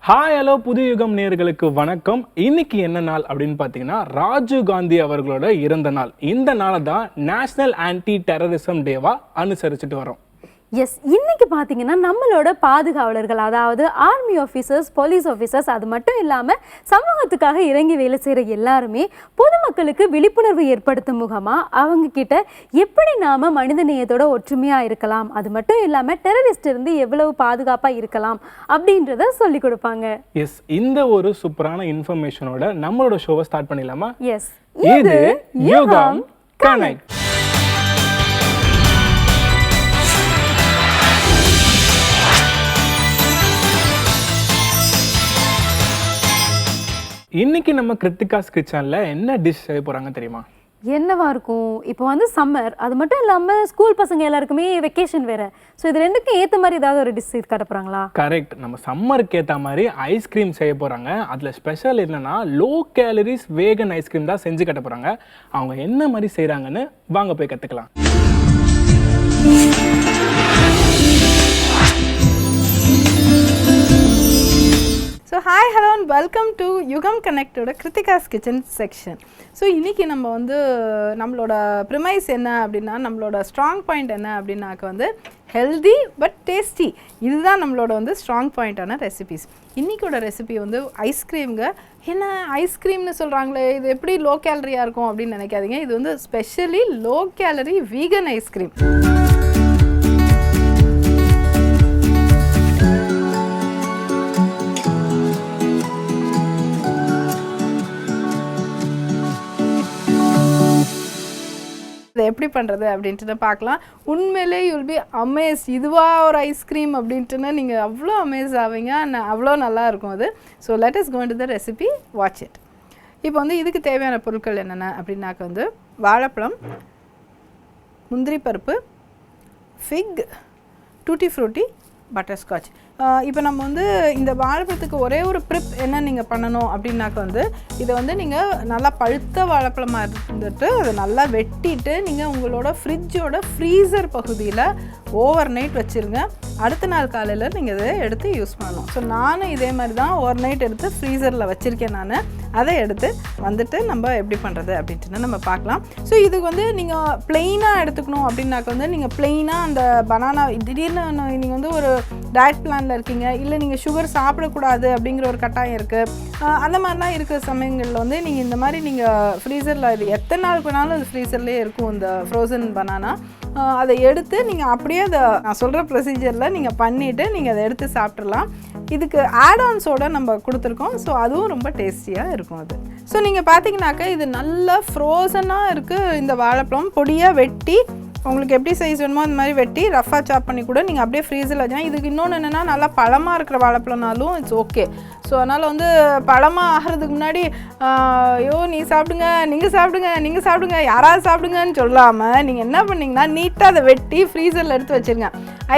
Hi hello புது யுகம் நேயர்களுக்கு வணக்கம். இன்னைக்கு என்ன நாள் அப்படின்னு பார்த்தீங்கன்னா ராஜீவ் காந்தி அவர்களோட இறந்த நாள். இந்த நாளை தான் நேஷனல் ஆன்டி டெரரிசம் டேவா அனுசரிச்சுட்டு வரோம். எஸ், இன்னைக்கு பார்த்தீங்கன்னா நம்மளோட பாதுகாவலர்கள், அதாவது ஆர்மி ஆஃபீஸர்ஸ், போலீஸ் ஆஃபீஸர்ஸ், அது மட்டும் இல்லாமல் சமூகத்துக்காக இறங்கி வேலை செய்கிற எல்லாருமே பொதுமக்களுக்கு விழிப்புணர்வு ஏற்படுத்தும் முகமாக அவங்க கிட்ட எப்படி நாம் மனித நேயத்தோட ஒற்றுமையாக இருக்கலாம், அது மட்டும் இல்லாமல் டெரரிஸ்ட் இருந்து எவ்வளவு பாதுகாப்பாக இருக்கலாம் அப்படின்றத சொல்லி கொடுப்பாங்க. எஸ், இந்த ஒரு சூப்பரான இன்ஃபர்மேஷனோட நம்மளோட ஷோவை ஸ்டார்ட் பண்ணிடலாமா? எஸ், இது யுகம் கனெக்ட். இன்னைக்கு நம்ம கிருத்திகாஸ் கிச்சன்ல என்ன டிஷ் செய்ய போறாங்க தெரியுமா? என்னவா இருக்கும்? இப்போ வந்து சம்மர், அது மட்டும் இல்லாமல் ஸ்கூல் பசங்க எல்லாருக்குமே வெக்கேஷன் வேற. ஸோ இது ரெண்டுக்கும் ஏற்ற மாதிரி ஏதாவது ஒரு டிஷ் காட்ட போறாங்களா? கரெக்ட். நம்ம சம்மருக்கு ஏற்ற மாதிரி ஐஸ்கிரீம் செய்ய போறாங்க. அதில் ஸ்பெஷல் என்னன்னா லோ கேலரிஸ் வேகன் ஐஸ்கிரீம் தான் செஞ்சு கட்ட போறாங்க. அவங்க என்ன மாதிரி செய்கிறாங்கன்னு வாங்க போய் கற்றுக்கலாம். So hi hello and welcome to யுகம் கனெக்டோட கிருத்திகாஸ் கிச்சன் செக்ஷன். ஸோ இன்றைக்கி நம்ம வந்து நம்மளோட ப்ரிமைஸ் என்ன அப்படின்னா, நம்மளோட ஸ்ட்ராங் பாயிண்ட் என்ன அப்படின்னாக்க வந்து ஹெல்தி பட் டேஸ்டி. இதுதான் நம்மளோட வந்து ஸ்ட்ராங் பாயிண்டான ரெசிபீஸ். இன்றைக்கோட ரெசிபி வந்து ஐஸ்கிரீம்ங்க. என்ன ஐஸ்கிரீம்னு சொல்கிறாங்களே, இது எப்படி லோ கேலரியாக இருக்கும் அப்படின்னு நினைக்காதீங்க. இது வந்து specially low calorie vegan ice cream. எப்படி பண்ணுறது அப்படின்ட்டு பார்க்கலாம். உண்மையிலே யூல் பி அமேஸ். இதுவாக ஒரு ஐஸ்கிரீம் அப்படின்ட்டுன்னு நீங்கள் அவ்வளோ அமேஸ் ஆவீங்க. அவ்வளோ நல்லா இருக்கும் அது. So let us go into the recipe, watch it. இப்போ வந்து இதுக்கு தேவையான பொருட்கள் என்னென்ன அப்படின்னாக்க வந்து வாழைப்பழம், முந்திரி பருப்பு, ஃபிக், டூட்டி ஃப்ரூட்டி, பட்டர்ஸ்காட்ச். இப்போ நம்ம வந்து இந்த வாழைப்பழத்துக்கு ஒரே ஒரு ப்ரிப் என்ன நீங்கள் பண்ணணும் அப்படின்னாக்க வந்து இதை வந்து நீங்கள் நல்லா பழுத்த வாழைப்பழமாக இருந்துட்டு அதை நல்லா வெட்டிட்டு நீங்கள் உங்களோட ஃப்ரிட்ஜோட ஃப்ரீசர் பகுதியில் ஓவர் நைட் வச்சுருங்க. அடுத்த நாள் காலையில் நீங்கள் இதை எடுத்து யூஸ் பண்ணணும். ஸோ நானும் இதே மாதிரி தான் ஓவர் நைட் எடுத்து ஃப்ரீசரில் வச்சுருக்கேன். நான் அதை எடுத்து வந்துட்டு நம்ம எப்படி பண்ணுறது அப்படின்ட்டு நம்ம பார்க்கலாம். ஸோ இதுக்கு வந்து நீங்கள் ப்ளெயினாக எடுத்துக்கணும் அப்படின்னாக்க வந்து நீங்கள் ப்ளெயினாக அந்த பனானா, திடீர்னு நீங்கள் வந்து ஒரு டயட் பிளான் இருக்கீங்க, இல்லை நீங்கள் சுகர் சாப்பிடக்கூடாது அப்படிங்கிற ஒரு கட்டாயம் இருக்குது, அந்த மாதிரிலாம் இருக்கிற சமயங்களில் வந்து நீங்கள் இந்த மாதிரி நீங்கள் ஃப்ரீசரில் இது எத்தனை நாளுக்கு வேணாலும் அது ஃப்ரீசர்லேயே இருக்கும் இந்த ஃப்ரோசன் பனானா. அதை எடுத்து நீங்கள் அப்படியே அதை நான் சொல்கிற ப்ரொசீஜரில் நீங்கள் பண்ணிவிட்டு நீங்கள் அதை எடுத்து சாப்பிட்றலாம். இதுக்கு ஆட்-ஆன்ஸோடு நம்ம கொடுத்துருக்கோம். ஸோ அதுவும் ரொம்ப டேஸ்டியாக இருக்கும் அது. ஸோ நீங்கள் பார்த்தீங்கன்னாக்கா இது நல்லா ஃப்ரோசனாக இருக்குது. இந்த வாழைப்பழம் பொடியாக வெட்டி உங்களுக்கு எப்படி சைஸ் வேணுமோ அந்த மாதிரி வெட்டி ரஃபாக சாப் பண்ணி கூட நீங்கள் அப்படியே ஃப்ரீசரில் வச்சுனா. இதுக்கு இன்னொன்று என்னென்னா நல்லா பழமாக இருக்கிற வாழைப்பழம்னாலும் இட்ஸ் ஓகே. ஸோ அதனால் வந்து பழமாக ஆகிறதுக்கு முன்னாடி ஐயோ நீ சாப்பிடுங்க, நீங்கள் சாப்பிடுங்க, நீங்கள் சாப்பிடுங்க, யாராவது சாப்பிடுங்கன்னு சொல்லாமல் நீங்கள் என்ன பண்ணிங்கன்னா நீட்டாக அதை வெட்டி ஃப்ரீசரில் எடுத்து வச்சுருங்க.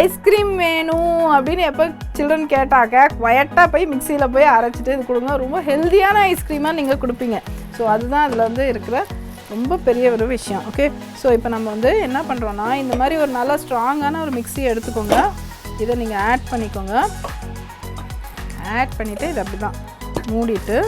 ஐஸ்கிரீம் வேணும் அப்படின்னு எப்போ சில்ட்ரன் கேட்டாக்க குவைட்டாக போய் மிக்சியில் போய் அரைச்சிட்டு இது கொடுங்க. ரொம்ப ஹெல்த்தியான ஐஸ்கிரீமாக நீங்கள் கொடுப்பீங்க. ஸோ அதுதான் அதில் வந்து இருக்கிற ரொம்ப பெரிய ஒரு விஷயம். ஓகே, ஸோ இப்போ நம்ம வந்து என்ன பண்ணுறோன்னா இந்த மாதிரி ஒரு நல்லா ஸ்ட்ராங்கான ஒரு மிக்ஸி எடுத்துக்கோங்க. இதை நீங்கள் ஆட் பண்ணிக்கோங்க. ஆட் பண்ணிவிட்டு இதை அப்படி தான் மூடிட்டு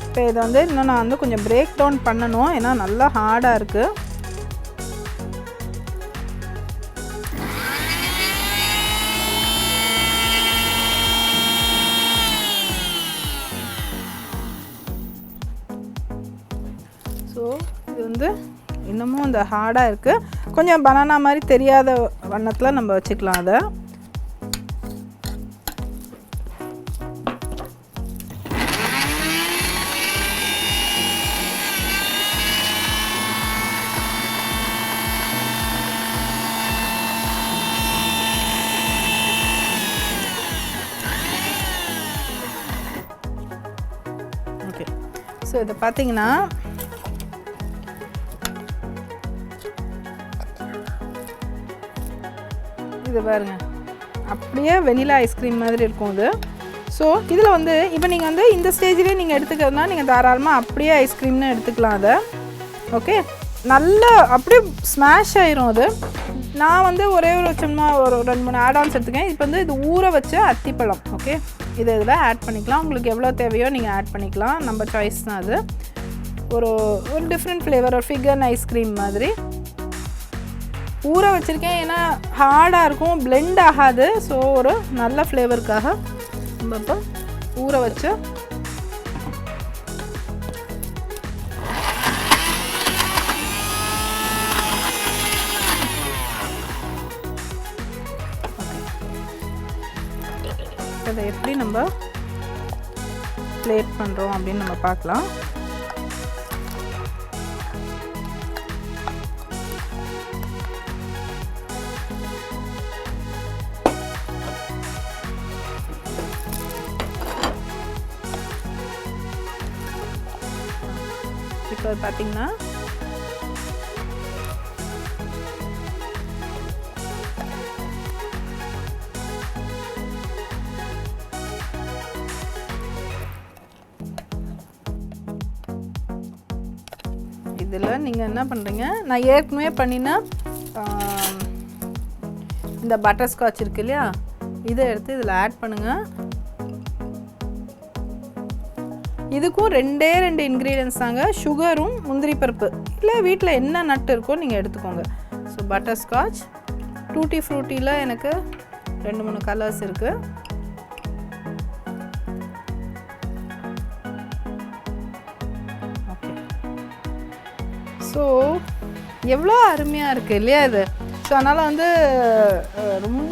இப்போ இதை வந்து இன்னும் நான் வந்து கொஞ்சம் பிரேக் டவுன் பண்ணணும். ஏன்னா நல்லா ஹார்டாக இருக்குது. ஸோ இது வந்து இன்னமும் இந்த ஹார்டாக இருக்குது. கொஞ்சம் பனானா மாதிரி தெரியாத வண்ணத்தில் நம்ம வச்சுக்கலாம் அதை. ஓகே, ஸோ இதை பார்த்தீங்கன்னா இது பாருங்க, அப்படியே வெனிலா ஐஸ்கிரீம் மாதிரி இருக்கும் இது. ஸோ இதில் வந்து இப்போ நீங்கள் வந்து இந்த ஸ்டேஜ்லேயே நீங்கள் எடுத்துக்கிறதுனா நீங்கள் தாராளமாக அப்படியே ஐஸ்கிரீம்னு எடுத்துக்கலாம் அதை. ஓகே, நல்லா அப்படியே ஸ்மாஷ் ஆயிரும் அது. நான் வந்து ஒரே ஒரு சும்மா ஒரு 2-3 ஆட்-ஆன்ஸ் எடுத்துக்கேன். இப்போ வந்து இது ஊற வச்ச அத்திப்பழம். ஓகே, இதை இதில் ஆட் பண்ணிக்கலாம். உங்களுக்கு எவ்வளோ தேவையோ நீங்கள் ஆட் பண்ணிக்கலாம், நம்ம சாய்ஸ் தான் அது. ஒரு டிஃப்ரெண்ட் ஃப்ளேவர், ஒரு ஃபிகர் ஐஸ்கிரீம் மாதிரி ஊற வச்சுருக்கேன். ஏன்னா ஹார்டாக இருக்கும், பிளெண்ட் ஆகாது. ஸோ ஒரு நல்ல ஃப்ளேவருக்காக நம்ம இப்போ ஊற வச்சு அதை எப்படி நம்ம பிளேட் பண்ணுறோம் அப்படின்னு நம்ம பார்க்கலாம். இப்போ பார்த்தீங்கன்னா இதில் நீங்கள் என்ன பண்ணுறீங்க, நான் ஏற்கனவே பண்ணினா இந்த பட்டர் ஸ்காட்ச் இருக்கு இல்லையா, இதை எடுத்து இதில் ஆட் பண்ணுங்கள். இதுக்கும் 2 இன்க்ரீடியன்ஸ் தாங்க, சுகரும் முந்திரி பருப்பு, இல்லை வீட்டில் என்ன நட்டு இருக்கோ நீங்கள் எடுத்துக்கோங்க. ஸோ பட்டர் ஸ்காட்ச், டூட்டி ஃப்ரூட்டியில் எனக்கு 2-3 கலர்ஸ் இருக்குது. ஓகே, ஸோ எவ்வளோ அருமையாக இருக்குது இல்லையா இது. ஸோ அதனால் வந்து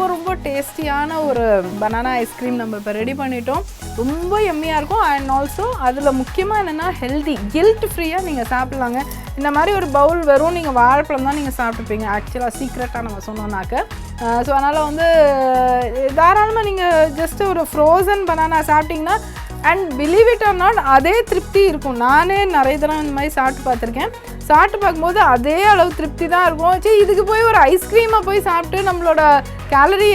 ரொம்ப டேஸ்டியான ஒரு பனானா ஐஸ்கிரீம் நம்ம இப்போ ரெடி பண்ணிட்டோம். ரொம்ப எம்மியாக இருக்கும். அண்ட் ஆல்சோ அதில் முக்கியமாக என்னென்னா ஹெல்தி, கில்ட் ஃப்ரீயாக நீங்கள் சாப்பிட்லாங்க. இந்த மாதிரி ஒரு பவுல் வெறும் நீங்கள் வாழைப்பழம் தான் நீங்கள் சாப்பிட்டுப்பீங்க ஆக்சுவலாக, சீக்ரெட்டாக நம்ம சொன்னோன்னாக்க. ஸோ அதனால் வந்து தாராளமாக நீங்கள் ஜஸ்ட்டு ஒரு ஃப்ரோசன் பனானா சாப்பிட்டிங்கன்னா, and believe it or not, அதே திருப்தி இருக்கும். நானே நிறைய தடவை இந்த மாதிரி சாப்பிட்டு பார்த்துருக்கேன். சாப்பிட்டு பார்க்கும்போது அதே அளவு திருப்தி தான் இருக்கும். சரி, இதுக்கு போய் ஒரு ஐஸ்கிரீமை போய் சாப்பிட்டு நம்மளோட கேலரி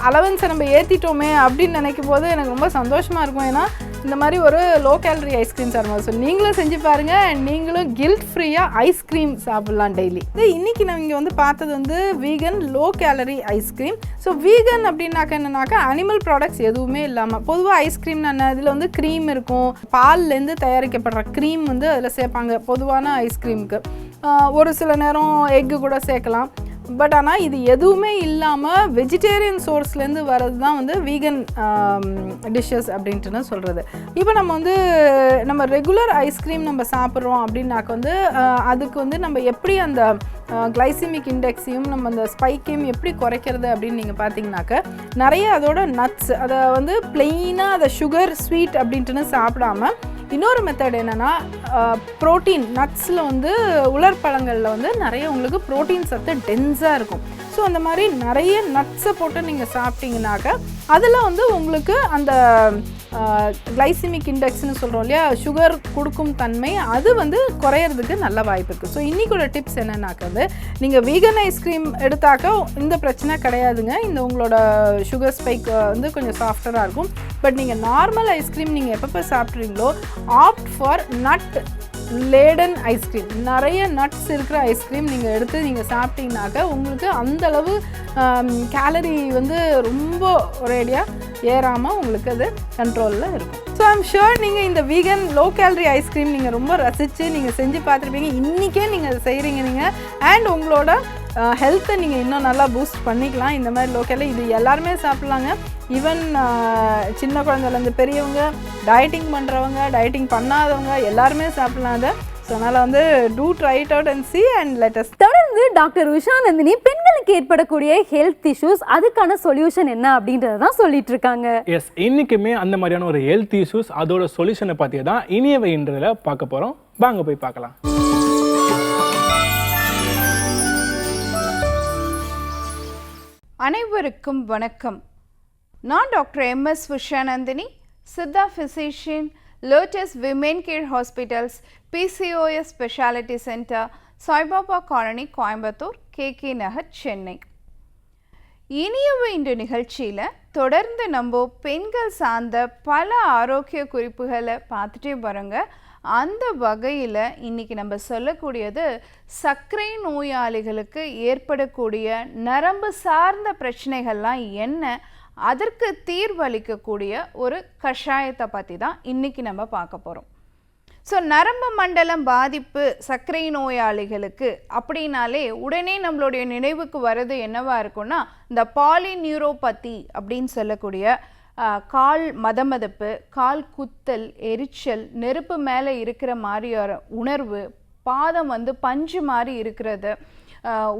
அலவன்ஸை நம்ம ஏற்றிட்டோமே அப்படின்னு நினைக்கும் போது எனக்கு ரொம்ப சந்தோஷமாக இருக்கும். ஏன்னா இந்த மாதிரி ஒரு லோ கேலரி ஐஸ்கிரீம் சாப்பிடுவோம். ஸோ நீங்களும் செஞ்சு பாருங்கள், அண்ட் நீங்களும் கில்ட் ஃப்ரீயாக ஐஸ்கிரீம் சாப்பிட்லாம் டெய்லி. இன்றைக்கி நம்ம இங்கே வந்து பார்த்தது வந்து vegan low calorie ice cream. So vegan அப்படின்னாக்க என்னன்னாக்கா அனிமல் ப்ராடக்ட்ஸ் எதுவுமே இல்லாமல், பொதுவாக ஐஸ்கிரீம்னா என்ன, இதில் வந்து க்ரீம் இருக்கும், பால்லேருந்து தயாரிக்கப்படுற க்ரீம் வந்து அதில் சேர்ப்பாங்க பொதுவான ஐஸ்கிரீமுக்கு. ஒரு சில நேரம் எக்கு கூட சேர்க்கலாம். பட் ஆனால் இது எதுவுமே இல்லாமல் வெஜிடேரியன் சோர்ஸ்லேருந்து வர்றது தான் வந்து வீகன் டிஷ்ஷஸ் அப்படின்ட்டுன்னு சொல்கிறது. இப்போ நம்ம வந்து நம்ம ரெகுலர் ஐஸ்கிரீம் நம்ம சாப்பிட்றோம் அப்படின்னாக்க வந்து அதுக்கு வந்து நம்ம எப்படி அந்த கிளைசிமிக் இண்டெக்ஸையும் நம்ம அந்த ஸ்பைக்கையும் எப்படி குறைக்கிறது அப்படின்னு நீங்கள் பார்த்தீங்கன்னாக்க, நிறைய அதோட நட்ஸ், அதை வந்து பிளெயினாக அதை சுகர் ஸ்வீட் அப்படின்ட்டுன்னு சாப்பிடாம இன்னொரு மெத்தட் என்னென்னா ப்ரோட்டீன், நட்ஸில் வந்து உலர்பழங்களில் வந்து நிறைய உங்களுக்கு ப்ரோட்டீன் சத்து டென்ஸாக இருக்கும். ஸோ அந்த மாதிரி நிறைய நட்ஸை போட்டு நீங்கள் சாப்பிட்டீங்கன்னாக்க அதில் வந்து உங்களுக்கு அந்த கிளைசிமிக் இண்டெக்ஸ்னு சொல்கிறோம் இல்லையா, சுகர் கொடுக்கும் தன்மை, அது வந்து குறையிறதுக்கு நல்ல வாய்ப்பு இருக்குது. ஸோ இன்றைக்கோட டிப்ஸ் என்னன்னாக்க வந்து நீங்கள் வீகன் ஐஸ்கிரீம் எடுத்தாக்க இந்த பிரச்சனை கிடையாதுங்க. இந்த உங்களோட சுகர் ஸ்பைக் வந்து கொஞ்சம் சாஃப்டராக இருக்கும். பட் நீங்கள் நார்மல் ஐஸ்கிரீம் நீங்கள் எப்பப்போ சாப்பிட்றீங்களோ opt for nut laden ice cream, நிறைய நட்ஸ் இருக்கிற ஐஸ்கிரீம் நீங்கள் எடுத்து நீங்கள் சாப்பிட்டீங்கன்னாக்க உங்களுக்கு அந்தளவு கேலரி வந்து ரொம்ப ஒரேடியாக ஏறாமல் உங்களுக்கு அது கண்ட்ரோலில் இருக்கும். ஸோ ஐம் ஷுர் நீங்கள் இந்த வீகன் லோ கேலரி ஐஸ்கிரீம் நீங்கள் ரொம்ப ரசித்து நீங்கள் செஞ்சு பார்த்துருப்பீங்க. இன்றைக்கே நீங்கள் அதை செய்கிறீங்க நீங்கள், அண்ட் உங்களோட ஹெல்த்தை நீங்கள் இன்னும் நல்லா பூஸ்ட் பண்ணிக்கலாம். இந்த மாதிரி லோ கேலரி இது எல்லாருமே சாப்பிட்லாங்க. ஈவன் சின்ன குழந்தைலேருந்து பெரியவங்க, டயட்டிங் பண்ணுறவங்க, டயட்டிங் பண்ணாதவங்க எல்லாருமே சாப்பிட்லாம் அதை. ஸோ அதனால் வந்து to try it out and see and let us. தொடர்ந்து டாக்டர் உஷா நந்தினி பெண்களுக்கு ஏற்படக்கூடிய ஹெல்த் இஷ்யூஸ், அதுக்கான சொல்யூஷன் என்ன அப்படின்றத தான் சொல்லிட்டு இருக்காங்க. எஸ், இன்னைக்குமே அந்த மாதிரியான ஒரு ஹெல்த் இஷ்யூஸ் அதோட சொல்யூஷனை பற்றி தான் இனியவைன்றதில் பார்க்க போகிறோம். வாங்க போய் பார்க்கலாம். அனைவருக்கும் வணக்கம். நான் doctor MS Usha Nandini, Siddha physician, lotus women care hospitals, PCOS speciality centre, Saibaba colony, Coimbatore, KK Nagar, Chennai. இனியவு இந்த நிகழ்ச்சியில் தொடர்ந்து நம்ம பெண்கள் சார்ந்த பல ஆரோக்கிய குறிப்புகளை பார்த்துட்டே பாருங்க. அந்த வகையில் இன்னைக்கு நம்ம சொல்லக்கூடியது சர்க்கரை நோயாளிகளுக்கு ஏற்படக்கூடிய நரம்பு சார்ந்த பிரச்சனைகள்லாம் என்ன, அதற்கு தீர்வளிக்கக்கூடிய ஒரு கஷாயத்தை பற்றி தான் இன்னைக்கு நம்ம பார்க்க போகிறோம். ஸோ நரம்பு மண்டலம் பாதிப்பு சர்க்கரை நோயாளிகளுக்கு அப்படின்னாலே உடனே நம்மளுடைய நினைவுக்கு வர்றது என்னவா இருக்குன்னா, இந்த பாலிநியூரோபதி அப்படின்னு சொல்லக்கூடிய கால் மதமதப்பு, கால் குத்தல், எரிச்சல், நெருப்பு மேலே இருக்கிற மாதிரி உணர்வு, பாதம் பஞ்சு மாதிரி இருக்கிறது,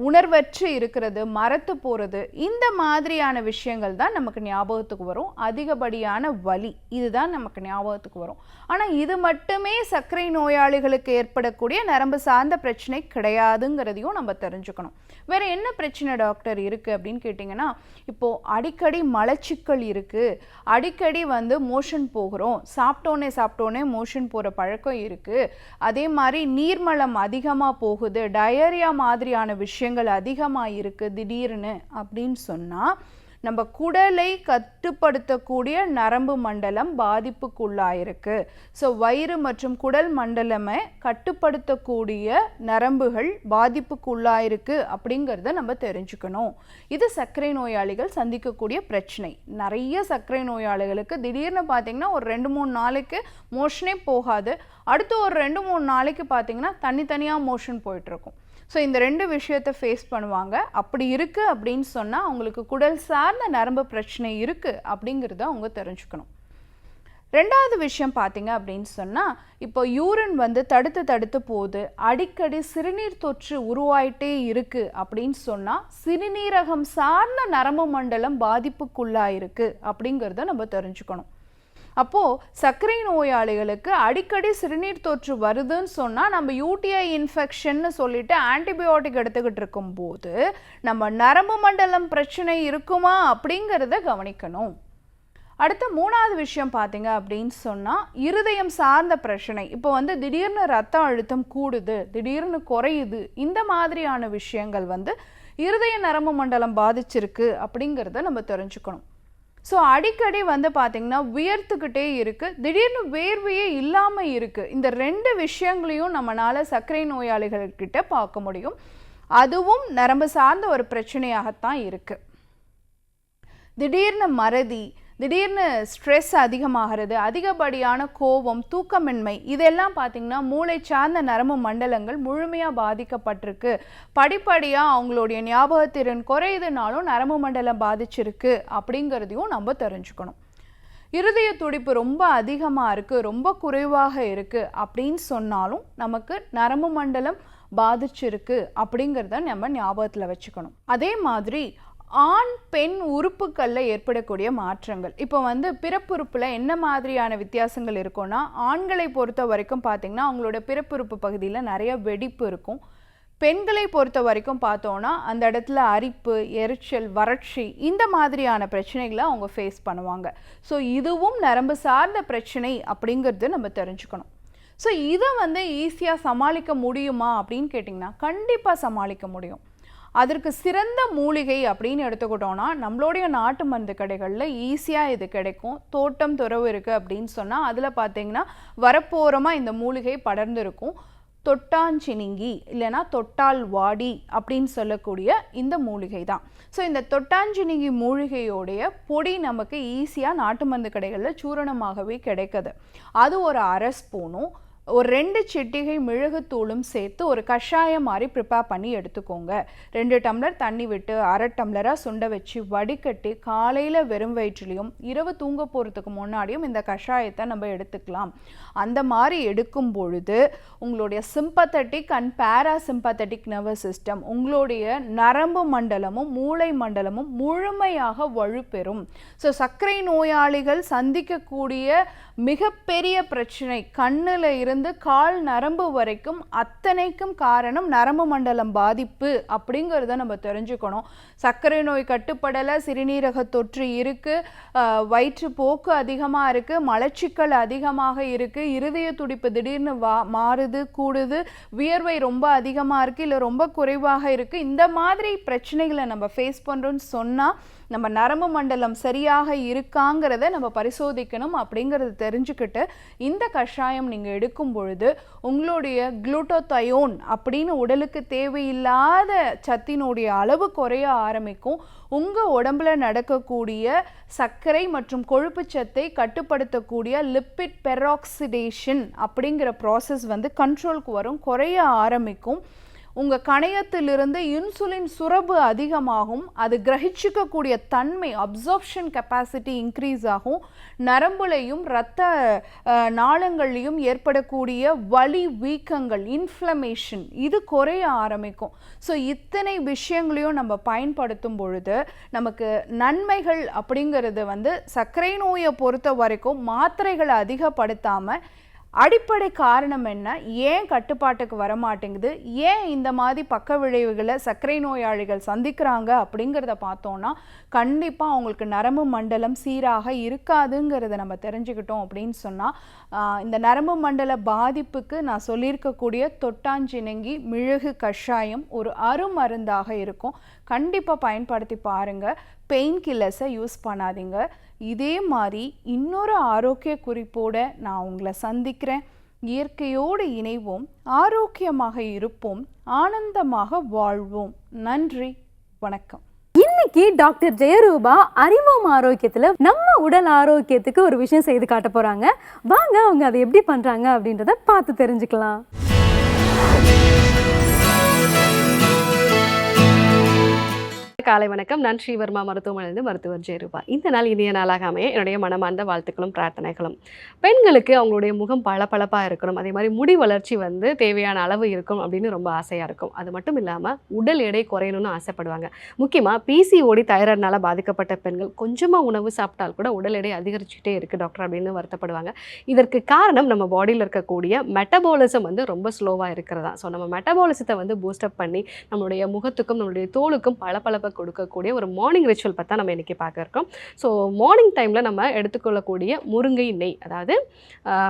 உணர்வற்று இருக்கிறது, மரத்து போகிறது, இந்த மாதிரியான விஷயங்கள் தான் நமக்கு ஞாபகத்துக்கு வரும். அதிகப்படியான வலி, இதுதான் நமக்கு ஞாபகத்துக்கு வரும். ஆனால் இது மட்டுமே சர்க்கரை நோயாளிகளுக்கு ஏற்படக்கூடிய நரம்பு சார்ந்த பிரச்சனை கிடையாதுங்கிறதையும் நம்ம தெரிஞ்சுக்கணும். வேறு என்ன பிரச்சனை டாக்டர் இருக்குது அப்படின்னு கேட்டிங்கன்னா, இப்போது அடிக்கடி மலச்சிக்கல் இருக்குது, அடிக்கடி மோஷன் போகிறோம், சாப்பிட்டோன்னே மோஷன் போகிற பழக்கம் இருக்குது, அதே மாதிரி நீர்மலம் அதிகமாக போகுது, டயரியா மாதிரியான விஷயங்கள் அதிகமாக இருக்குது திடீர்னு அப்படின்னு சொன்னால், நம்ம குடலை கட்டுப்படுத்தக்கூடிய நரம்பு மண்டலம் பாதிப்புக்குள்ளாயிருக்கு. ஸோ வயிறு மற்றும் குடல் மண்டலமை கட்டுப்படுத்தக்கூடிய நரம்புகள் பாதிப்புக்குள்ளாயிருக்கு அப்படிங்கிறத நம்ம தெரிஞ்சுக்கணும். இது சர்க்கரை நோயாளிகள் சந்திக்கக்கூடிய பிரச்சனை. நிறைய சர்க்கரை நோயாளிகளுக்கு திடீர்னு பார்த்திங்கன்னா ஒரு 2-3 நாளைக்கு மோஷனே போகாது, அடுத்து ஒரு 2-3 நாளைக்கு பார்த்திங்கன்னா தனித்தனியாக மோஷன் போயிட்டுருக்கும். ஸோ இந்த 2 விஷயத்தை ஃபேஸ் பண்ணுவாங்க. அப்படி இருக்குது அப்படின்னு சொன்னால் அவங்களுக்கு குடல் சார்ந்த நரம்பு பிரச்சனை இருக்குது அப்படிங்கிறத அவங்க தெரிஞ்சுக்கணும். ரெண்டாவது விஷயம் பார்த்தீங்க அப்படின்னு சொன்னால், இப்போ யூரின் தடுத்து போகுது, அடிக்கடி சிறுநீர் தொற்று உருவாயிட்டே இருக்குது அப்படின்னு சொன்னால் சிறுநீரகம் சார்ந்த நரம்பு மண்டலம் பாதிப்புக்குள்ளாயிருக்கு அப்படிங்கிறத நம்ம தெரிஞ்சுக்கணும். அப்போது சர்க்கரை நோயாளிகளுக்கு அடிக்கடி சிறுநீர் தொற்று வருதுன்னு சொன்னால் நம்ம யூடிஐ இன்ஃபெக்ஷன்னு சொல்லிட்டு ஆன்டிபயோட்டிக் எடுத்துக்கிட்டு இருக்கும்போது நம்ம நரம்பு மண்டலம் பிரச்சனை இருக்குமா அப்படிங்கிறத கவனிக்கணும். அடுத்த 3வது விஷயம் பார்த்தீங்க அப்படின்னு சொன்னால், இருதயம் சார்ந்த பிரச்சனை. இப்போ திடீர்னு ரத்த அழுத்தம் கூடுது, திடீர்னு குறையுது, இந்த மாதிரியான விஷயங்கள் இருதய நரம்பு மண்டலம் பாதிச்சிருக்கு அப்படிங்கிறத நம்ம தெரிஞ்சுக்கணும். ஸோ அடிக்கடி பார்த்திங்கன்னா வியர்த்துக்கிட்டே இருக்குது, திடீர்னு வேர்வையே இல்லாமல் இருக்குது. இந்த 2 விஷயங்களையும் நம்மளால் சர்க்கரை நோயாளிகள்கிட்ட பார்க்க முடியும். அதுவும் நரம்பு சார்ந்த ஒரு பிரச்சனையாகத்தான் இருக்குது. திடீர்னு மறதி, திடீர்னு ஸ்ட்ரெஸ் அதிகமாகிறது, அதிகப்படியான கோபம், தூக்கமின்மை, இதெல்லாம் பார்த்திங்கன்னா மூளை சார்ந்த நரம்பு மண்டலங்கள் முழுமையாக பாதிக்கப்பட்டிருக்கு. படிப்படியாக அவங்களுடைய ஞாபகத்திறன் குறையுதுனாலும் நரம்பு மண்டலம் பாதிச்சிருக்கு அப்படிங்கிறதையும் நம்ம தெரிஞ்சுக்கணும். இருதய துடிப்பு ரொம்ப அதிகமாக இருக்குது, ரொம்ப குறைவாக இருக்குது அப்படின்னு சொன்னாலும் நமக்கு நரம்பு மண்டலம் பாதிச்சிருக்கு அப்படிங்கிறத நம்ம ஞாபகத்தில் வச்சுக்கணும். அதே மாதிரி ஆண் பெண் உறுப்புகளில் ஏற்படக்கூடிய மாற்றங்கள், இப்போ பிறப்புறுப்பில் என்ன மாதிரியான வித்தியாசங்கள் இருக்கும்னா, ஆண்களை பொறுத்த வரைக்கும் பார்த்திங்கன்னா அவங்களோட பிறப்புறுப்பு பகுதியில் நிறைய வெடிப்பு இருக்கும். பெண்களை பொறுத்த வரைக்கும் பார்த்தோன்னா அந்த இடத்துல அரிப்பு, எரிச்சல், வறட்சி, இந்த மாதிரியான பிரச்சனைகளை அவங்க ஃபேஸ் பண்ணுவாங்க. ஸோ இதுவும் நரம்பு சார்ந்த பிரச்சனை அப்படிங்கிறது நம்ம தெரிஞ்சுக்கணும். ஸோ இதை ஈஸியாக சமாளிக்க முடியுமா அப்படின்னு கேட்டிங்கன்னா கண்டிப்பாக சமாளிக்க முடியும். அதற்கு சிறந்த மூலிகை அப்படின்னு எடுத்துக்கிட்டோன்னா நம்மளுடைய நாட்டு மருந்து கடைகளில் ஈஸியாக இது கிடைக்கும். தோட்டம் துறவு இருக்குது அப்படின்னு சொன்னால் அதில் பார்த்திங்கன்னா வரப்போரமாக இந்த மூலிகை படர்ந்துருக்கும். தொட்டாஞ்சினிங்கி இல்லைனா தொட்டால் வாடி அப்படின்னு சொல்லக்கூடிய இந்த மூலிகை தான். ஸோ இந்த தொட்டாஞ்சினிங்கி மூலிகையோடைய பொடி நமக்கு ஈஸியாக நாட்டு மருந்து கடைகளில் சூரணமாகவே கிடைக்குது. அது ஒரு 1/2 ஸ்பூனும் ஒரு 2 சிட்டிகை மிளகுத்தூளும் சேர்த்து ஒரு கஷாயம் மாதிரி ப்ரிப்பேர் பண்ணி எடுத்துக்கோங்க. 2 டம்ளர் தண்ணி விட்டு 1/2 டம்ளராக சுண்ட வச்சு வடிகட்டி காலையில் வெறும் வயிற்றுலையும் இரவு தூங்க போகிறதுக்கு முன்னாடியும் இந்த கஷாயத்தை நம்ம எடுத்துக்கலாம். அந்த மாதிரி எடுக்கும் பொழுது உங்களுடைய sympathetic and parasympathetic nervous system, உங்களுடைய நரம்பு மண்டலமும் மூளை மண்டலமும் முழுமையாக வலுப்பெறும். ஸோ சர்க்கரை நோயாளிகள் சந்திக்கக்கூடிய மிகப்பெரிய பிரச்சனை கண்ணில் இருந்து இருந்து கால் நரம்பு வரைக்கும் அத்தனைக்கும் காரணம் நரம்பு மண்டலம் பாதிப்பு அப்படிங்கிறத நம்ம தெரிஞ்சுக்கணும். சர்க்கரை நோய் கட்டுப்படலை, சிறுநீரக தொற்று இருக்குது, வயிற்றுப்போக்கு அதிகமாக இருக்குது, மலச்சிக்கல் அதிகமாக இருக்குது, இருதய துடிப்பு திடீர்னு மாறுது கூடுது, வியர்வை ரொம்ப அதிகமாக இருக்குது இல்லை ரொம்ப குறைவாக இருக்குது, இந்த மாதிரி பிரச்சனைகளை நம்ம ஃபேஸ் பண்ணுறோன்னு சொன்னால் நம்ம நரம்பு மண்டலம் சரியாக இருக்காங்கிறத நம்ம பரிசோதிக்கணும். அப்படிங்கிறத தெரிஞ்சுக்கிட்டு இந்த கஷாயம் நீங்கள் எடுக்கும் பொழுது உங்களுடைய குளுட்டோதயோன் அப்படின்னு உடலுக்கு தேவையில்லாத சத்தினுடைய அளவு குறைய ஆரம்பிக்கும். உங்கள் உடம்புல நடக்கக்கூடிய சர்க்கரை மற்றும் கொழுப்பு சத்தை கட்டுப்படுத்தக்கூடிய லிப்பிட் பெராக்சிடேஷன் அப்படிங்கிற ப்ராசஸ் வந்து கண்ட்ரோலுக்கு வரும், குறைய ஆரம்பிக்கும். உங்கள் கணையத்திலிருந்து இன்சுலின் சுரப்பு அதிகமாகும், அது கிரகிச்சிக்கக்கூடிய தன்மை அப்சார்ப்ஷன் கெப்பாசிட்டி இன்க்ரீஸ் ஆகும். நரம்புலையும் இரத்த நாளங்கள்லையும் ஏற்படக்கூடிய வலி வீக்கங்கள் இன்ஃப்ளமேஷன் இது குறைய ஆரம்பிக்கும். ஸோ இத்தனை விஷயங்களையும் நம்ம பயன்படுத்தும் பொழுது நமக்கு நன்மைகள் அப்படிங்கிறது வந்து சர்க்கரை நோயை பொறுத்த வரைக்கும் மாத்திரைகளை அதிகப்படுத்தாமல் அடிப்படை காரணம் என்ன, ஏன் கட்டுப்பாட்டுக்கு வரமாட்டேங்குது, ஏன் இந்த மாதிரி பக்க விளைவுகளை சர்க்கரை நோயாளிகள் சந்திக்கிறாங்க அப்படிங்கிறத பார்த்தோன்னா கண்டிப்பாக அவங்களுக்கு நரம்பு மண்டலம் சீராக இருக்காதுங்கிறத நம்ம தெரிஞ்சுக்கிட்டோம். அப்படின்னு சொன்னால் இந்த நரம்பு மண்டல பாதிப்புக்கு நான் சொல்லியிருக்கக்கூடிய தொட்டாஞ்சினங்கி மிளகு கஷாயம் ஒரு அருமருந்தாக இருக்கும். கண்டிப்பாக பயன்படுத்தி பாருங்கள். பெயின் கில்லர்ஸை யூஸ் பண்ணாதீங்க. இதே மாதிரி இன்னொரு ஆரோக்கிய குறிப்போடு நான் உங்களை சந்திக்கிறேன். இயற்கையோடு இணைவோம், ஆரோக்கியமாக இருப்போம், ஆனந்தமாக வாழ்வோம். நன்றி, வணக்கம். இன்னைக்கு டாக்டர் ஜெயரூபா அறிவோம் ஆரோக்கியத்துல நம்ம உடல் ஆரோக்கியத்துக்கு ஒரு விஷயம் செய்து காட்ட போறாங்க. வாங்க அவங்க அதை எப்படி பண்றாங்க அப்படின்றத பார்த்து தெரிஞ்சுக்கலாம். காலை வணக்கம். நான் ஸ்ரீவர்மா மருத்துவமனையிலிருந்து மருத்துவர் ஜெயரூபா. இந்த நாள் இனிய நாளாக அமைய என்னுடைய மனமார்ந்த வாழ்த்துக்களும் பிரார்த்தனைகளும். பெண்களுக்கு அவங்களுடைய முகம் பளபளப்பாக இருக்கணும், அதே மாதிரி முடி வளர்ச்சி வந்து தேவையான அளவு இருக்கும் அப்படின்னு ரொம்ப ஆசையாக இருக்கும். அது மட்டும் இல்லாமல் உடல் எடை குறையணும்னு ஆசைப்படுவாங்க. முக்கியமாக பிசிஓடி தைராய்டுனால பாதிக்கப்பட்ட பெண்கள் கொஞ்சமாக உணவு சாப்பிட்டால் கூட உடல் எடை அதிகரிச்சுட்டே இருக்குது டாக்டர் அப்படின்னு வருத்தப்படுவாங்க. இதற்கு காரணம் நம்ம பாடியில் இருக்கக்கூடிய மெட்டபாலிசம் வந்து ரொம்ப ஸ்லோவாக இருக்கிறதா. ஸோ நம்ம மெட்டபாலிசத்தை வந்து பூஸ்டப் பண்ணி நம்மளுடைய முகத்துக்கும் நம்மளுடைய தோலுக்கும் பளபளப்பை கொடுக்கக்கூடிய ஒரு மார்னிங் ரிச்சுவல் பற்றி நம்ம இன்றைக்கி பார்க்க இருக்கோம். ஸோ மார்னிங் டைமில் நம்ம எடுத்துக்கொள்ளக்கூடிய முருங்கை நெய், அதாவது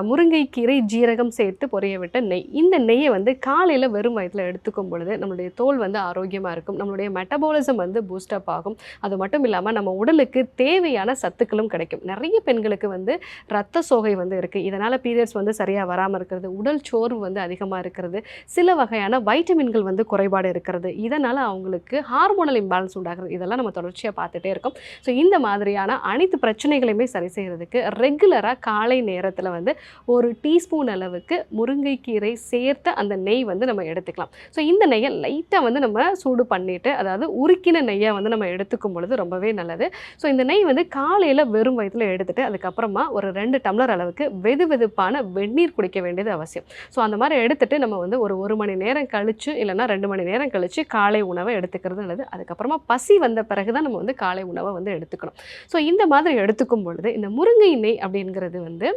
முருங்கைக்கீரை ஜீரகம் சேர்த்து பொரிய விட்ட நெய், இந்த நெய்யை வந்து காலையில் வெறும் வயிற்றில் எடுத்துக்கும் பொழுது நம்மளுடைய தோல் வந்து ஆரோக்கியமாக இருக்கும், நம்மளுடைய மெட்டபாலிசம் வந்து பூஸ்டப் ஆகும். அது மட்டும் இல்லாமல் நம்ம உடலுக்கு தேவையான சத்துக்களும் கிடைக்கும். நிறைய பெண்களுக்கு வந்து ரத்த சோகை வந்து இருக்குது, இதனால் பீரியட்ஸ் வந்து சரியாக வராமல் இருக்கிறது, உடல் சோர்வு வந்து அதிகமாக இருக்கிறது, சில வகையான வைட்டமின்கள் வந்து குறைபாடு இருக்கிறது, இதனால் அவங்களுக்கு ஹார்மோனல் இம்பேலன்ஸ் உண்டாகிறது. இதெல்லாம் நம்ம தொடர்ச்சியாக பார்த்துட்டே இருக்கோம். ஸோ இந்த மாதிரியான அனைத்து பிரச்சனைகளையுமே சரி செய்கிறதுக்கு ரெகுலராக காலை நேரத்தில் வந்து ஒரு டீஸ்பூன் அளவுக்கு முருங்கைக்கீரை சேர்த்த அந்த நெய் வந்து நம்ம எடுத்துக்கலாம். ஸோ இந்த நெய்யை லைட்டாக வந்து நம்ம சூடு பண்ணிவிட்டு, அதாவது உருக்கின நெய்யை வந்து நம்ம எடுத்துக்கும் பொழுது ரொம்பவே நல்லது. ஸோ இந்த நெய் வந்து காலையில் வெறும் வயிற்றில் எடுத்துகிட்டு அதுக்கப்புறமா ஒரு 2 டம்ளர் அளவுக்கு வெது வெதுப்பான வெந்நீர் குடிக்க வேண்டியது அவசியம். ஸோ அந்த மாதிரி எடுத்துகிட்டு நம்ம வந்து ஒரு 1 மணி நேரம் கழித்து இல்லைனா 2 மணி நேரம் கழித்து காலை உணவை எடுத்துக்கிறது நல்லது. அதுக்கப்புறமா பசி வந்த பிறகு தான் நம்ம வந்து காலை உணவை வந்து எடுத்துக்கணும். ஸோ இந்த மாதிரி எடுத்துக்கும் பொழுது இந்த முருங்கை நெய் அப்படிங்கிறது வந்து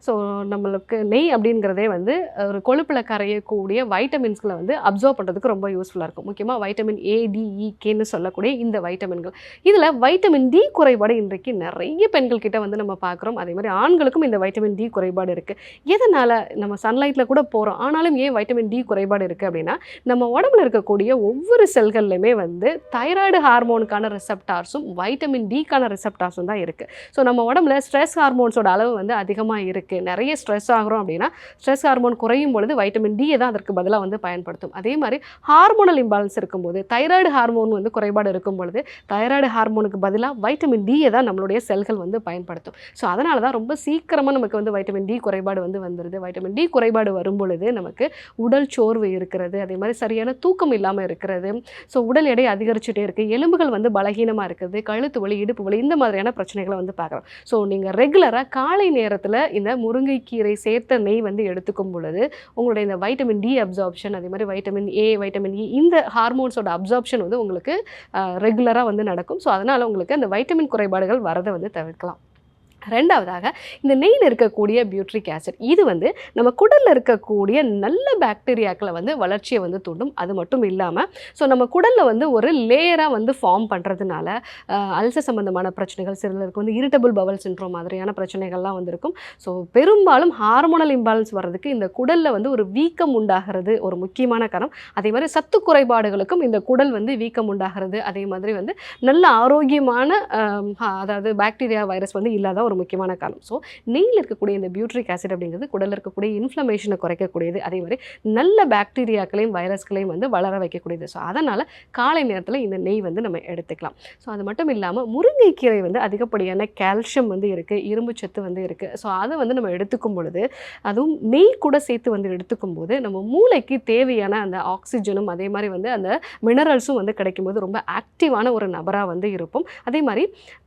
ஸோ நம்மளுக்கு நெய் அப்படிங்கிறதே வந்து ஒரு கொழுப்பில் கரையக்கூடிய வைட்டமின்ஸ்களை வந்து அப்சர்வ் பண்ணுறதுக்கு ரொம்ப யூஸ்ஃபுல்லாக இருக்கும். முக்கியமாக வைட்டமின் ADEKன்னு சொல்லக்கூடிய இந்த வைட்டமின்கள். இதில் வைட்டமின் D குறைபாடு இன்றைக்கு நிறைய பெண்கள் கிட்ட வந்து நம்ம பார்க்குறோம். அதே மாதிரி ஆண்களுக்கும் இந்த வைட்டமின் D குறைபாடு இருக்குது. எதனால் நம்ம சன்லைட்டில் கூட போகிறோம், ஆனாலும் ஏன் வைட்டமின் D குறைபாடு இருக்குது அப்படின்னா, நம்ம உடம்புல இருக்கக்கூடிய ஒவ்வொரு செல்கள்லையுமே வந்து தைராய்டு ஹார்மோனுக்கான ரிசெப்டார்ஸும் வைட்டமின் டிக்கான ரிசெப்டார்ஸும் தான் இருக்குது. ஸோ நம்ம உடம்புல ஸ்ட்ரெஸ் ஹார்மோன்ஸோட அளவு வந்து அதிகமாக இருக்குது. நிறைய ஸ்ட்ரெஸ் ஆகிறோம் அப்படின்னா ஸ்ட்ரெஸ் ஹார்மோன் குறையும் பொழுது வைட்டமின் டியை தான் அதற்கு பதிலாக வந்து பயன்படுத்தும். அதே மாதிரி ஹார்மோனல் இம்பேலன்ஸ் இருக்கும்போது தைராய்டு ஹார்மோன் வந்து குறைபாடு இருக்கும் பொழுது தைராய்டு ஹார்மோனுக்கு பதிலாக வைட்டமின் டியை தான் நம்மளுடைய செல்கள் வந்து பயன்படுத்தும். ஸோ அதனால தான் ரொம்ப சீக்கிரமாக நமக்கு வந்து வைட்டமின் டி குறைபாடு வந்து வந்துடுது. வைட்டமின் டி குறைபாடு வரும் பொழுது நமக்கு உடல் சோர்வு இருக்கிறது, அதே மாதிரி சரியான தூக்கம் இல்லாமல் இருக்கிறது, ஸோ உடல் எடை அதிகரிச்சுட்டே இருக்குது, எலும்புகள் வந்து பலகீனமாக இருக்குது, கழுத்து வலி, இடுப்பு வலி, இந்த மாதிரியான பிரச்சனைகளை வந்து பார்க்குறோம். ஸோ நீங்கள் ரெகுலராக காலை நேரத்தில் இந்த முருங்கைக்கீரை சேர்த்த நெய் வந்து எடுத்துக்கும் பொழுது உங்களுடைய இந்த வைட்டமின் டி அப்சார்ப்ஷன், அதே மாதிரி வைட்டமின் A, வைட்டமின் E, இந்த ஹார்மோன்ஸோட அப்சார்ப்ஷன் வந்து உங்களுக்கு ரெகுலராக வந்து நடக்கும். ஸோ அதனால் உங்களுக்கு அந்த வைட்டமின் குறைபாடுகள் வரதை வந்து தவிர்க்கலாம். ரெண்டாவதாக இந்த நெய்யில் இருக்கக்கூடிய பியூட்ரிக் ஆசிட் இது வந்து நம்ம குடலில் இருக்கக்கூடிய நல்ல பாக்டீரியாக்களை வந்து வளர்ச்சியை வந்து தூண்டும். அது மட்டும் இல்லாமல் ஸோ நம்ம குடலில் வந்து ஒரு லேயராக வந்து ஃபார்ம் பண்ணுறதுனால அல்சர் சம்மந்தமான பிரச்சனைகள், சிலருக்கு வந்து இரிட்டபிள் பவல் சிண்ட்ரோம் மாதிரியான பிரச்சனைகள்லாம் வந்து இருக்கும். ஸோ பெரும்பாலும் ஹார்மோனல் இம்பேலன்ஸ் வர்றதுக்கு இந்த குடலில் வந்து ஒரு வீக்கம் உண்டாகிறது ஒரு முக்கியமான காரணம். அதே மாதிரி சத்து குறைபாடுகளுக்கும் இந்த குடல் வந்து வீக்கம் உண்டாகிறது. அதே மாதிரி வந்து நல்ல ஆரோக்கியமான அதாவது பாக்டீரியா வைரஸ் வந்து இல்லாத ஒரு முக்கியமான காரணம். ஸோ நெய்யில் இருக்கக்கூடிய இந்த பியூட்ரிக் ஆசிட் அப்படிங்கிறது குடலில் இருக்கக்கூடிய இன்ஃப்ளமேஷனை குறைக்கக்கூடியது. அதே மாதிரி நல்ல பாக்டீரியாக்களையும் வைரஸ்களையும் வந்து வளர வைக்கக்கூடியது. ஸோ அதனால் காலை நேரத்தில் இந்த நெய் வந்து நம்ம எடுத்துக்கலாம். ஸோ அது மட்டும் இல்லாமல் முருங்கைக்கீரை வந்து அதிகப்படியான கால்சியம் வந்து இருக்குது, இரும்பு சத்து வந்து இருக்குது. ஸோ அதை வந்து நம்ம எடுத்துக்கும் பொழுது, அதுவும் நெய் கூட சேர்த்து வந்து எடுத்துக்கும் போது நம்ம மூளைக்கு தேவையான அந்த ஆக்சிஜனும் அதே மாதிரி வந்து அந்த மினரல்ஸும் வந்து கிடைக்கும்போது ரொம்ப ஆக்டிவான ஒரு நபராக வந்து இருப்போம். அதே மாதிரி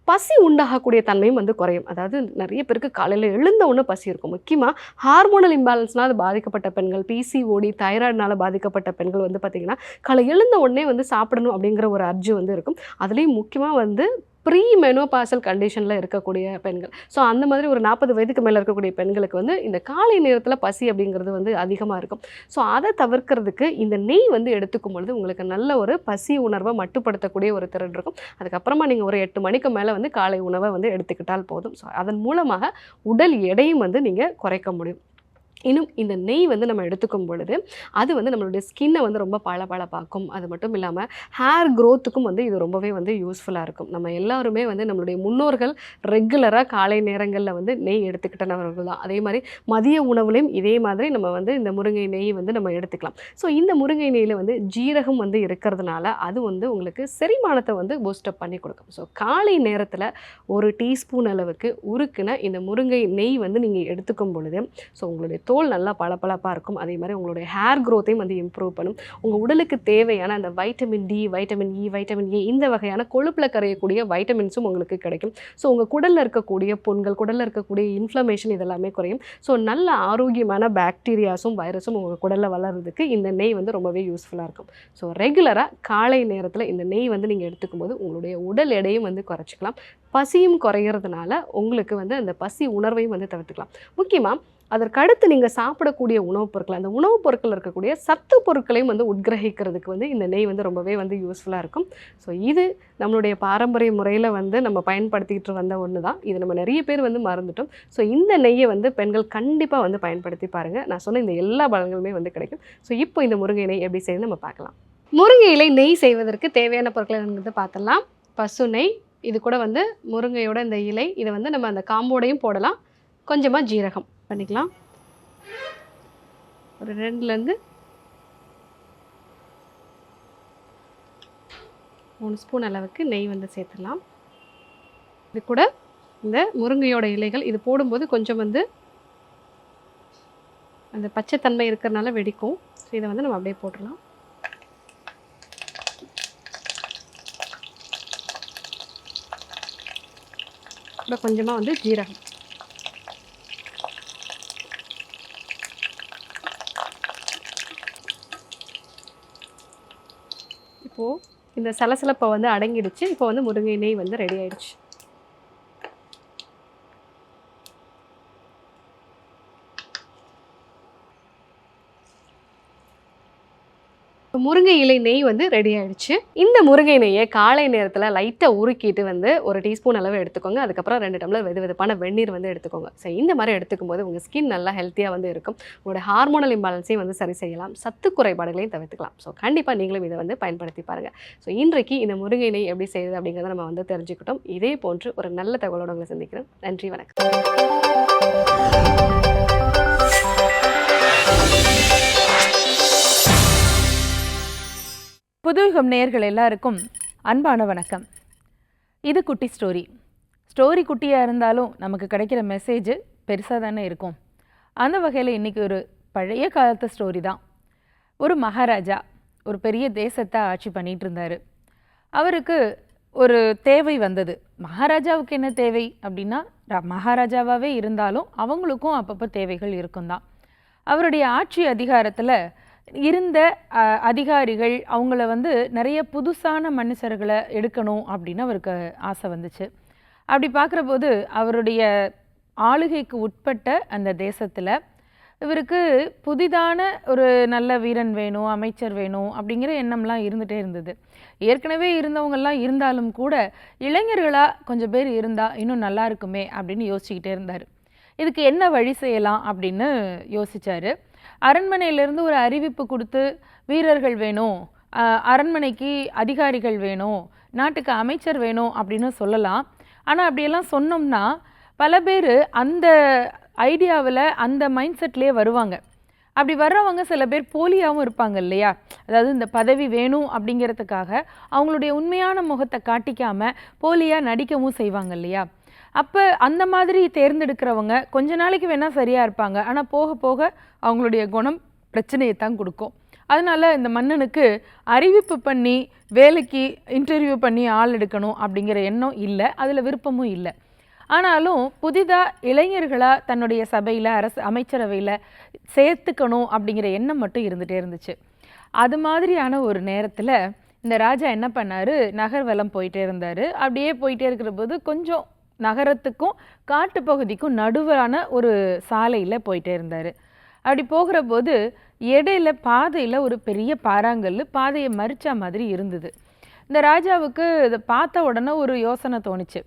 பசி உண்டாகக்கூடிய தன்மையும் வந்து குறையும். அதாவது நிறைய பேருக்கு காலையில் எழுந்த உடனே பசி இருக்கும். முக்கியமாக ஹார்மோனல் இம்பேலன்ஸ்னால் பாதிக்கப்பட்ட பெண்கள், பிசிஓடி, தைராய்டுனால பாதிக்கப்பட்ட பெண்கள் வந்து பார்த்திங்கன்னா காலை எழுந்த உடனே வந்து சாப்பிடணும் அப்படிங்கிற ஒரு அர்ஜு வந்து இருக்கும். அதுலேயும் முக்கியமாக வந்து ப்ரீ மெனோபாசல் கண்டிஷனில் இருக்கக்கூடிய பெண்கள், ஸோ அந்த மாதிரி ஒரு 40 வயதுக்கு மேலே இருக்கக்கூடிய பெண்களுக்கு வந்து இந்த காலை நேரத்தில் பசி அப்படிங்கிறது வந்து அதிகமாக இருக்கும். ஸோ அதை தவிர்க்கிறதுக்கு இந்த நெய் வந்து எடுத்துக்கும் பொழுது உங்களுக்கு நல்ல ஒரு பசி உணர்வை மட்டுப்படுத்தக்கூடிய ஒரு திறன் இருக்கும். அதுக்கப்புறமா நீங்கள் ஒரு 8 மணிக்கு மேலே வந்து காலை உணவை வந்து எடுத்துக்கிட்டால் போதும். ஸோ அதன் மூலமாக உடல் எடையும் வந்து நீங்கள் குறைக்க முடியும். இன்னும் இந்த நெய் வந்து நம்ம எடுத்துக்கும் பொழுது அது வந்து நம்மளுடைய ஸ்கின்னை வந்து ரொம்ப பளபளப்பாக்கும். அது மட்டும் இல்லாமல் ஹேர் க்ரோத்துக்கும் வந்து இது ரொம்பவே வந்து யூஸ்ஃபுல்லாக இருக்கும். நம்ம எல்லாருமே வந்து நம்மளுடைய முன்னோர்கள் ரெகுலராக காலை நேரங்களில் வந்து நெய் எடுத்துக்கிட்டனவர்கள் தான். அதே மாதிரி மதிய உணவுலையும் இதே மாதிரி நம்ம வந்து இந்த முருங்கை நெய் வந்து நம்ம எடுத்துக்கலாம். ஸோ இந்த முருங்கை நெய்யில் வந்து ஜீரகம் வந்து இருக்கிறதுனால அது வந்து உங்களுக்கு செரிமானத்தை வந்து பூஸ்டப் பண்ணி கொடுக்கும். ஸோ காலை நேரத்தில் ஒரு டீஸ்பூன் அளவுக்கு உருக்குன இந்த முருங்கை நெய் வந்து நீங்கள் எடுத்துக்கும் பொழுது ஸோ உங்களுடைய தோல் நல்லா பளபளப்பாக இருக்கும். அதே மாதிரி உங்களுடைய ஹேர் க்ரோத்தையும் வந்து இம்ப்ரூவ் பண்ணும். உங்கள் உடலுக்கு தேவையான அந்த vitamin D, vitamin E, vitamin A இந்த வகையான கொழுப்பில் கரையக்கூடிய வைட்டமின்ஸும் உங்களுக்கு கிடைக்கும். ஸோ உங்கள் குடலில் இருக்கக்கூடிய புண்கள், குடலில் இருக்கக்கூடிய இன்ஃப்ளமேஷன் இதெல்லாமே குறையும். ஸோ நல்ல ஆரோக்கியமான பாக்டீரியாஸும் வைரஸும் உங்கள் குடலில் வளர்கிறதுக்கு இந்த நெய் வந்து ரொம்பவே யூஸ்ஃபுல்லாக இருக்கும். ஸோ ரெகுலராக காலை நேரத்தில் இந்த நெய் வந்து நீங்கள் எடுத்துக்கும் போது உங்களுடைய உடல் எடையும் வந்து குறைச்சிக்கலாம். பசியும் குறையிறதுனால உங்களுக்கு வந்து அந்த பசி உணர்வையும் வந்து தவிர்த்துக்கலாம். முக்கியமாக அதற்கடுத்து நீங்கள் சாப்பிடக்கூடிய உணவுப் பொருட்கள், அந்த உணவுப் பொருட்கள் இருக்கக்கூடிய சத்து பொருட்களையும் வந்து உட்கிரகிக்கிறதுக்கு வந்து இந்த நெய் வந்து ரொம்பவே வந்து யூஸ்ஃபுல்லாக இருக்கும். ஸோ இது நம்மளுடைய பாரம்பரிய முறையில் வந்து நம்ம பயன்படுத்திக்கிட்டு வந்த ஒன்று தான். இது நம்ம நிறைய பேர் வந்து மறந்துட்டோம். ஸோ இந்த நெய்யை வந்து பெண்கள் கண்டிப்பாக வந்து பயன்படுத்தி பாருங்கள். நான் சொன்ன இந்த எல்லா பலன்களுமே வந்து கிடைக்கும். ஸோ இப்போ இந்த முருங்கை நெய் எப்படி செய்யணும் நம்ம பார்க்கலாம். முருங்கை இலை நெய் செய்வதற்கு தேவையான பொருட்களை வந்து பார்த்துடலாம். பசு நெய், இது கூட வந்து முருங்கையோட இந்த இலை, இதை வந்து நம்ம அந்த காம்போடையும் போடலாம். கொஞ்சமாக ஜீரகம் பண்ணிக்கலாம். ஒரு 2லேருந்து 3 ஸ்பூன் அளவுக்கு நெய் வந்து சேர்த்துடலாம். இது கூட இந்த முருங்கையோட இலைகள் இது போடும்போது கொஞ்சம் வந்து அந்த பச்சைத்தன்மை இருக்கிறதுனால வெடிக்கும். ஸோ இதை வந்து நம்ம அப்படியே போட்டுடலாம். இப்போ கொஞ்சமாக வந்து ஜீரகம், இப்போது இந்த சலசலப்பை வந்து அடங்கிடுச்சு. இப்போ வந்து முருங்கை நெய் வந்து ரெடி ஆயிடுச்சு. முருங்கை இலை நெய் வந்து ரெடி ஆயிடுச்சு. இந்த முருங்கை நெய்யை காலை நேரத்தில் லைட்டாக உருக்கிட்டு வந்து ஒரு டீஸ்பூன் அளவு எடுத்துக்கோங்க. அதுக்கப்புறம் 2 டம்ளர் வெதுவெதுப்பான வெந்நீர் வந்து எடுத்துக்கோங்க. ஸோ இந்த மாதிரி எடுத்துக்கும் போது உங்கள் ஸ்கின் நல்லா ஹெல்த்தியாக வந்து இருக்கும். உங்களோட ஹார்மோனல் இம்பேலன்ஸையும் வந்து சரி செய்யலாம், சத்து குறைபாடுகளையும் தவிர்த்துக்கலாம். ஸோ கண்டிப்பாக நீங்களும் இதை வந்து பயன்படுத்தி பாருங்கள். ஸோ இன்றைக்கு இந்த முருங்கை நெய் எப்படி செய்யுது அப்படிங்கிறத நம்ம வந்து தெரிஞ்சுக்கிட்டோம். இதே போன்று ஒரு நல்ல தகவலோடு உங்களை சந்திக்கிறேன். நன்றி, வணக்கம். புதுயுகம் நேயர்கள் எல்லாருக்கும் அன்பான வணக்கம். இது குட்டி ஸ்டோரி குட்டியாக இருந்தாலும் நமக்கு கிடைக்கிற மெசேஜ் பெருசாக தானே இருக்கும். அந்த வகையில் இன்றைக்கி ஒரு பழைய காலத்து ஸ்டோரி தான். ஒரு மகாராஜா ஒரு பெரிய தேசத்தை ஆட்சி பண்ணிகிட்டு இருந்தார். அவருக்கு ஒரு தேவை வந்தது. மகாராஜாவுக்கு என்ன தேவை அப்படின்னா, மகாராஜாவாகவே இருந்தாலும் அவங்களுக்கும் அப்பப்போ தேவைகள் இருக்கும் தான். அவருடைய ஆட்சி அதிகாரத்தில் இருந்த அதிகாரிகள் அவங்கள வந்து நிறைய புதுசான மனுஷர்களை எடுக்கணும் அப்படின்னு அவருக்கு ஆசை வந்துச்சு. அப்படி பார்க்குற போது அவருடைய ஆளுகைக்கு உட்பட்ட அந்த தேசத்தில் இவருக்கு புதிதான ஒரு நல்ல வீரன் வேணும், அமைச்சர் வேணும் அப்படிங்கிற எண்ணம்லாம் இருந்துகிட்டே இருந்தது. ஏற்கனவே இருந்தவங்கெல்லாம் இருந்தாலும் கூட இளைஞர்களாக கொஞ்சம் பேர் இருந்தால் இன்னும் நல்லா இருக்குமே அப்படின்னு யோசிச்சுக்கிட்டே இருந்தார். இதுக்கு என்ன வழி செய்யலாம் அப்படின்னு யோசித்தார். அரண்மனையிலேருந்து ஒரு அறிவிப்பு கொடுத்து வீரர்கள் வேணும், அரண்மனைக்கு அதிகாரிகள் வேணும், நாட்டுக்கு அமைச்சர் வேணும் அப்படின்னு சொல்லலாம். ஆனால் அப்படியெல்லாம் சொன்னோம்னா பல பேர் அந்த ஐடியாவில் அந்த மைண்ட் செட்லேயே வருவாங்க. அப்படி வர்றவங்க சில பேர் போலியாகவும் இருப்பாங்க இல்லையா? அதாவது இந்த பதவி வேணும் அப்படிங்கிறதுக்காக அவங்களுடைய உண்மையான முகத்தை காட்டிக்காமல் போலியாக நடிக்கவும் செய்வாங்க இல்லையா? அப்போ அந்த மாதிரி தேர்ந்தெடுக்கிறவங்க கொஞ்ச நாளைக்கு வேணால் சரியாக இருப்பாங்க, ஆனால் போக போக அவங்களுடைய குணம் பிரச்சனையை தான் கொடுக்கும். அதனால் இந்த மன்னனுக்கு அறிவிப்பு பண்ணி வேலைக்கு இன்டர்வியூ பண்ணி ஆள் எடுக்கணும் அப்படிங்கிற எண்ணம் இல்லை, அதில் விருப்பமும் இல்லை. ஆனாலும் புதிதாக இளைஞர்களாக தன்னுடைய சபையில் அமைச்சரவையில் சேர்த்துக்கணும் அப்படிங்கிற எண்ணம் மட்டும் இருந்துகிட்டே இருந்துச்சு. அது மாதிரியான ஒரு நேரத்தில் இந்த ராஜா என்ன பண்ணார், நகர்வலம் போயிட்டே இருந்தார். அப்படியே போயிட்டே இருக்கிற போது கொஞ்சம் நகரத்துக்கும் காட்டு பகுதிக்கும் நடுவான ஒரு சாலையில் போயிட்டே இருந்தார். அப்படி போகிற போது இடையில பாதையில் ஒரு பெரிய பாறாங்கல் பாதையை மறிச்ச மாதிரி இருந்தது. இந்த ராஜாவுக்கு இதை பார்த்த உடனே ஒரு யோசனை தோணுச்சு.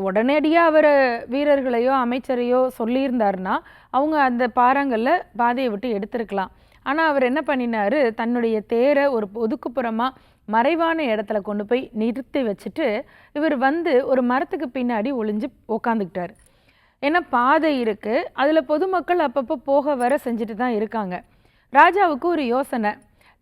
உடனடியாக அவர் வீரர்களையோ அமைச்சரையோ சொல்லியிருந்தாருன்னா அவங்க அந்த பாறாங்கல்ல பாதையை விட்டு எடுத்திருக்கலாம். ஆனால் அவர் என்ன பண்ணினார், தன்னுடைய தேரை ஒரு ஒதுக்குப்புறமாக மறைவான இடத்துல கொண்டு போய் நிறுத்தி வச்சுட்டு இவர் வந்து ஒரு மரத்துக்கு பின்னாடி ஒளிஞ்சு உக்காந்துக்கிட்டார். ஏன்னா பாதை இருக்குது, அதில் பொதுமக்கள் அப்பப்போ போக வர செஞ்சுட்டு தான் இருக்காங்க. ராஜாவுக்கு ஒரு யோசனை,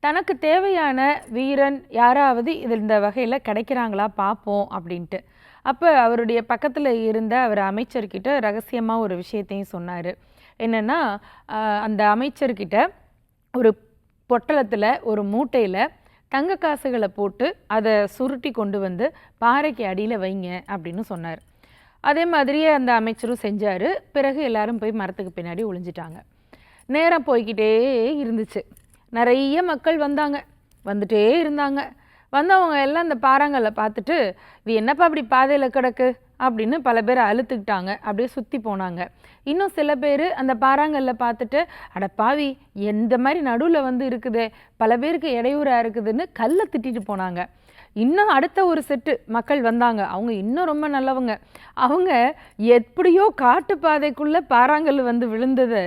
தனக்கு தேவையான வீரன் யாராவது இதில் இந்த வகையில் கிடைக்கிறாங்களா பார்ப்போம் அப்படின்ட்டு. அப்போ அவருடைய பக்கத்தில் இருந்த அவர் அமைச்சர்கிட்ட ரகசியமாக ஒரு விஷயத்தையும் சொன்னார். என்னென்னா, அந்த அமைச்சர்கிட்ட ஒரு பொட்டலத்தில் ஒரு மூட்டையில் தங்க காசுகளை போட்டு அதை சுருட்டி கொண்டு வந்து பாறைக்கு அடியில் வைங்க அப்படின்னு சொன்னார். அதே மாதிரியே அந்த அமைச்சரும் செஞ்சார். பிறகு எல்லாரும் போய் மரத்துக்கு பின்னாடி ஒளிஞ்சிட்டாங்க. நேரம் போய்கிட்டே இருந்துச்சு. நிறைய மக்கள் வந்துட்டே இருந்தாங்க. வந்தவங்க எல்லாம் அந்த பாறாங்கல்ல பார்த்துட்டு, இது என்னப்பா அப்படி பாதையில் கிடக்கு அப்படின்னு பல பேர் அழுத்துக்கிட்டாங்க. அப்படியே சுற்றி போனாங்க. இன்னும் சில பேர் அந்த பாறாங்கல்ல பார்த்துட்டு, அட பாவி எந்த மாதிரி நடுவில் வந்து இருக்குதே, பல பேருக்கு இடையூறாக இருக்குதுன்னு கல்லை திட்டிட்டு போனாங்க. இன்னும் அடுத்த ஒரு செட்டு மக்கள் வந்தாங்க. அவங்க இன்னும் ரொம்ப நல்லவங்க. அவங்க எப்படியோ காட்டு பாதைக்குள்ளே பாறாங்கல் வந்து விழுந்ததை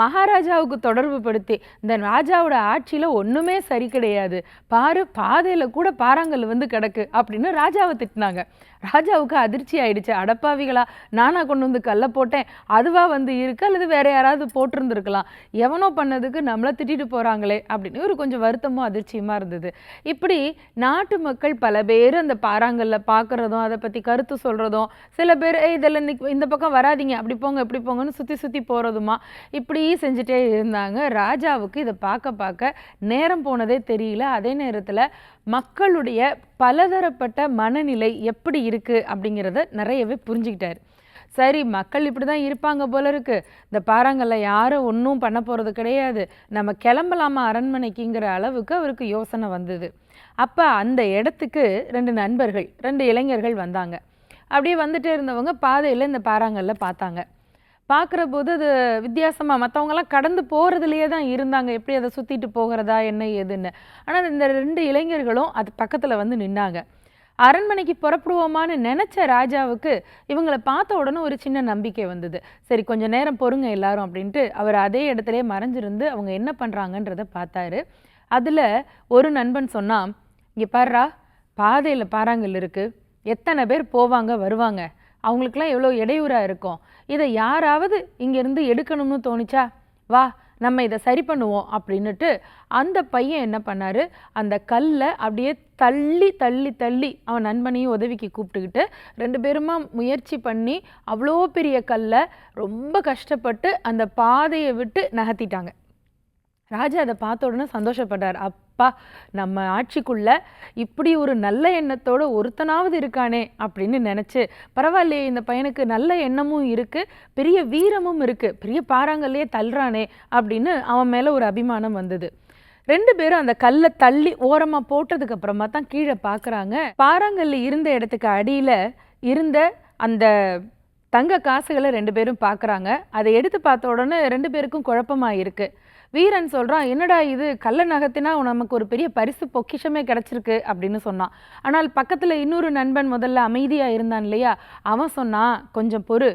மகாராஜாவுக்கு தொடர்பு படுத்தி, இந்த ராஜாவோட ஆட்சியில் ஒன்றுமே சரி கிடையாது, பாரு பாதையில் கூட பாறாங்கல் வந்து கிடக்கு அப்படின்னு ராஜாவை திட்டினாங்க. ராஜாவுக்கு அதிர்ச்சி ஆயிடுச்சு. அடப்பாவிகளா, நானா கொண்டு வந்து கல்லை போட்டேன், அதுவாக வந்து இருக்கு, அல்லது வேற யாராவது போட்டிருந்துருக்கலாம், எவனோ பண்ணதுக்கு நம்மளை திட்டிட்டு போகிறாங்களே அப்படின்னு ஒரு கொஞ்சம் வருத்தமும் அதிர்ச்சியுமா இருந்தது. இப்படி நாட்டு மக்கள் பல பேர் அந்த பாறாங்கல்ல பார்க்குறதும் அதை பற்றி கருத்து சொல்கிறதும், சில பேர் இதெல்லாம் இந்த பக்கம் வராதிங்க, அப்படி போங்க இப்படி போங்கன்னு சுற்றி சுற்றி போகிறதுமா இப்படி செஞ்சுட்டே இருந்தாங்க. ராஜாவுக்கு இதை பார்க்க பார்க்க நேரம் போனதே தெரியல. அதே நேரத்தில் மக்களுடைய பலதரப்பட்ட மனநிலை எப்படி இருக்குது அப்படிங்கிறத நிறையவே புரிஞ்சுக்கிட்டார். சரி, மக்கள் இப்படி தான் இருப்பாங்க போல இருக்குது, இந்த பாறாங்கல்ல யாரும் ஒன்றும் பண்ண போகிறது கிடையாது, நம்ம கிளம்பலாமா அரண்மனைக்குங்கிற அளவுக்கு அவருக்கு யோசனை வந்தது. அப்போ அந்த இடத்துக்கு 2 நண்பர்கள் 2 இளைஞர்கள் வந்தாங்க. அப்படியே வந்துட்டே இருந்தவங்க பாதையில் இந்த பாறாங்கல்ல பார்த்தாங்க. பார்க்குற போது அது வித்தியாசமாக, மற்றவங்கெல்லாம் கடந்து போகிறதுலையே தான் இருந்தாங்க, எப்படி அதை சுற்றிட்டு போகிறதா என்ன ஏதுன்னு. ஆனால் இந்த 2 இளைஞர்களும் அது பக்கத்தில் வந்து நின்னாங்க. அரண்மனைக்கு புறப்படுவோமான்னு நினச்ச ராஜாவுக்கு இவங்களை பார்த்த உடனே ஒரு சின்ன நம்பிக்கை வந்தது. சரி, கொஞ்சம் நேரம் பொறுங்க எல்லாரும் அப்படின்ட்டு அவர் அதே இடத்துல மறைஞ்சிருந்து அவங்க என்ன பண்ணுறாங்கன்றதை பார்த்தாரு. அதில் ஒரு நண்பன் சொன்னான், இங்கே பாருடா, பாதையில் பாறாங்கல் இருக்குது, எத்தனை பேர் போவாங்க வருவாங்க, அவங்களுக்கெல்லாம் எவ்வளோ இடையூறாக இருக்கும், இதை யாராவது இங்கேருந்து எடுக்கணும்னு தோணிச்சா, வா நம்ம இதை சரி பண்ணுவோம் அப்படின்னுட்டு அந்த பையன் என்ன பண்ணார், அந்த கல்லை அப்படியே தள்ளி தள்ளி தள்ளி அவன் நண்பனையும் உதவிக்கு கூப்பிட்டுக்கிட்டு 2 பேருமா முயற்சி பண்ணி அவ்வளோ பெரிய கல்லை ரொம்ப கஷ்டப்பட்டு அந்த பாதையை விட்டு நகர்த்திட்டாங்க. ராஜா அதை பார்த்த உடனே சந்தோஷப்பட்டார். அப்பா, நம்ம ஆட்சிக்குள்ள இப்படி ஒரு நல்ல எண்ணத்தோடு ஒருத்தனாவது இருக்கானே அப்படின்னு நினச்சி, பரவாயில்லையே இந்த பையனுக்கு நல்ல எண்ணமும் இருக்குது, பெரிய வீரமும் இருக்குது, பெரிய பாறாங்கல்லையே தள்ளுறானே அப்படின்னு அவன் மேலே ஒரு அபிமானம் வந்தது. 2 பேரும் அந்த கல்லை தள்ளி ஓரமாக போட்டதுக்கு அப்புறமா தான் கீழே பார்க்குறாங்க. பாறாங்கல் இருந்த இடத்துக்கு அடியில் இருந்த அந்த தங்க காசுகளை 2 பேரும் பார்க்குறாங்க. அதை எடுத்து பார்த்த உடனே 2 பேருக்கும் குழப்பமாக இருக்குது. வீரன் சொல்கிறான், என்னடா இது, கள்ள நகத்தினா நமக்கு ஒரு பெரிய பரிசு பொக்கிஷமே கிடச்சிருக்கு அப்படின்னு சொன்னான். ஆனால் பக்கத்தில் இன்னொரு நண்பன் முதல்ல அமைதியாக இருந்தான் இல்லையா, அவன் சொன்னான், கொஞ்சம் பொறு,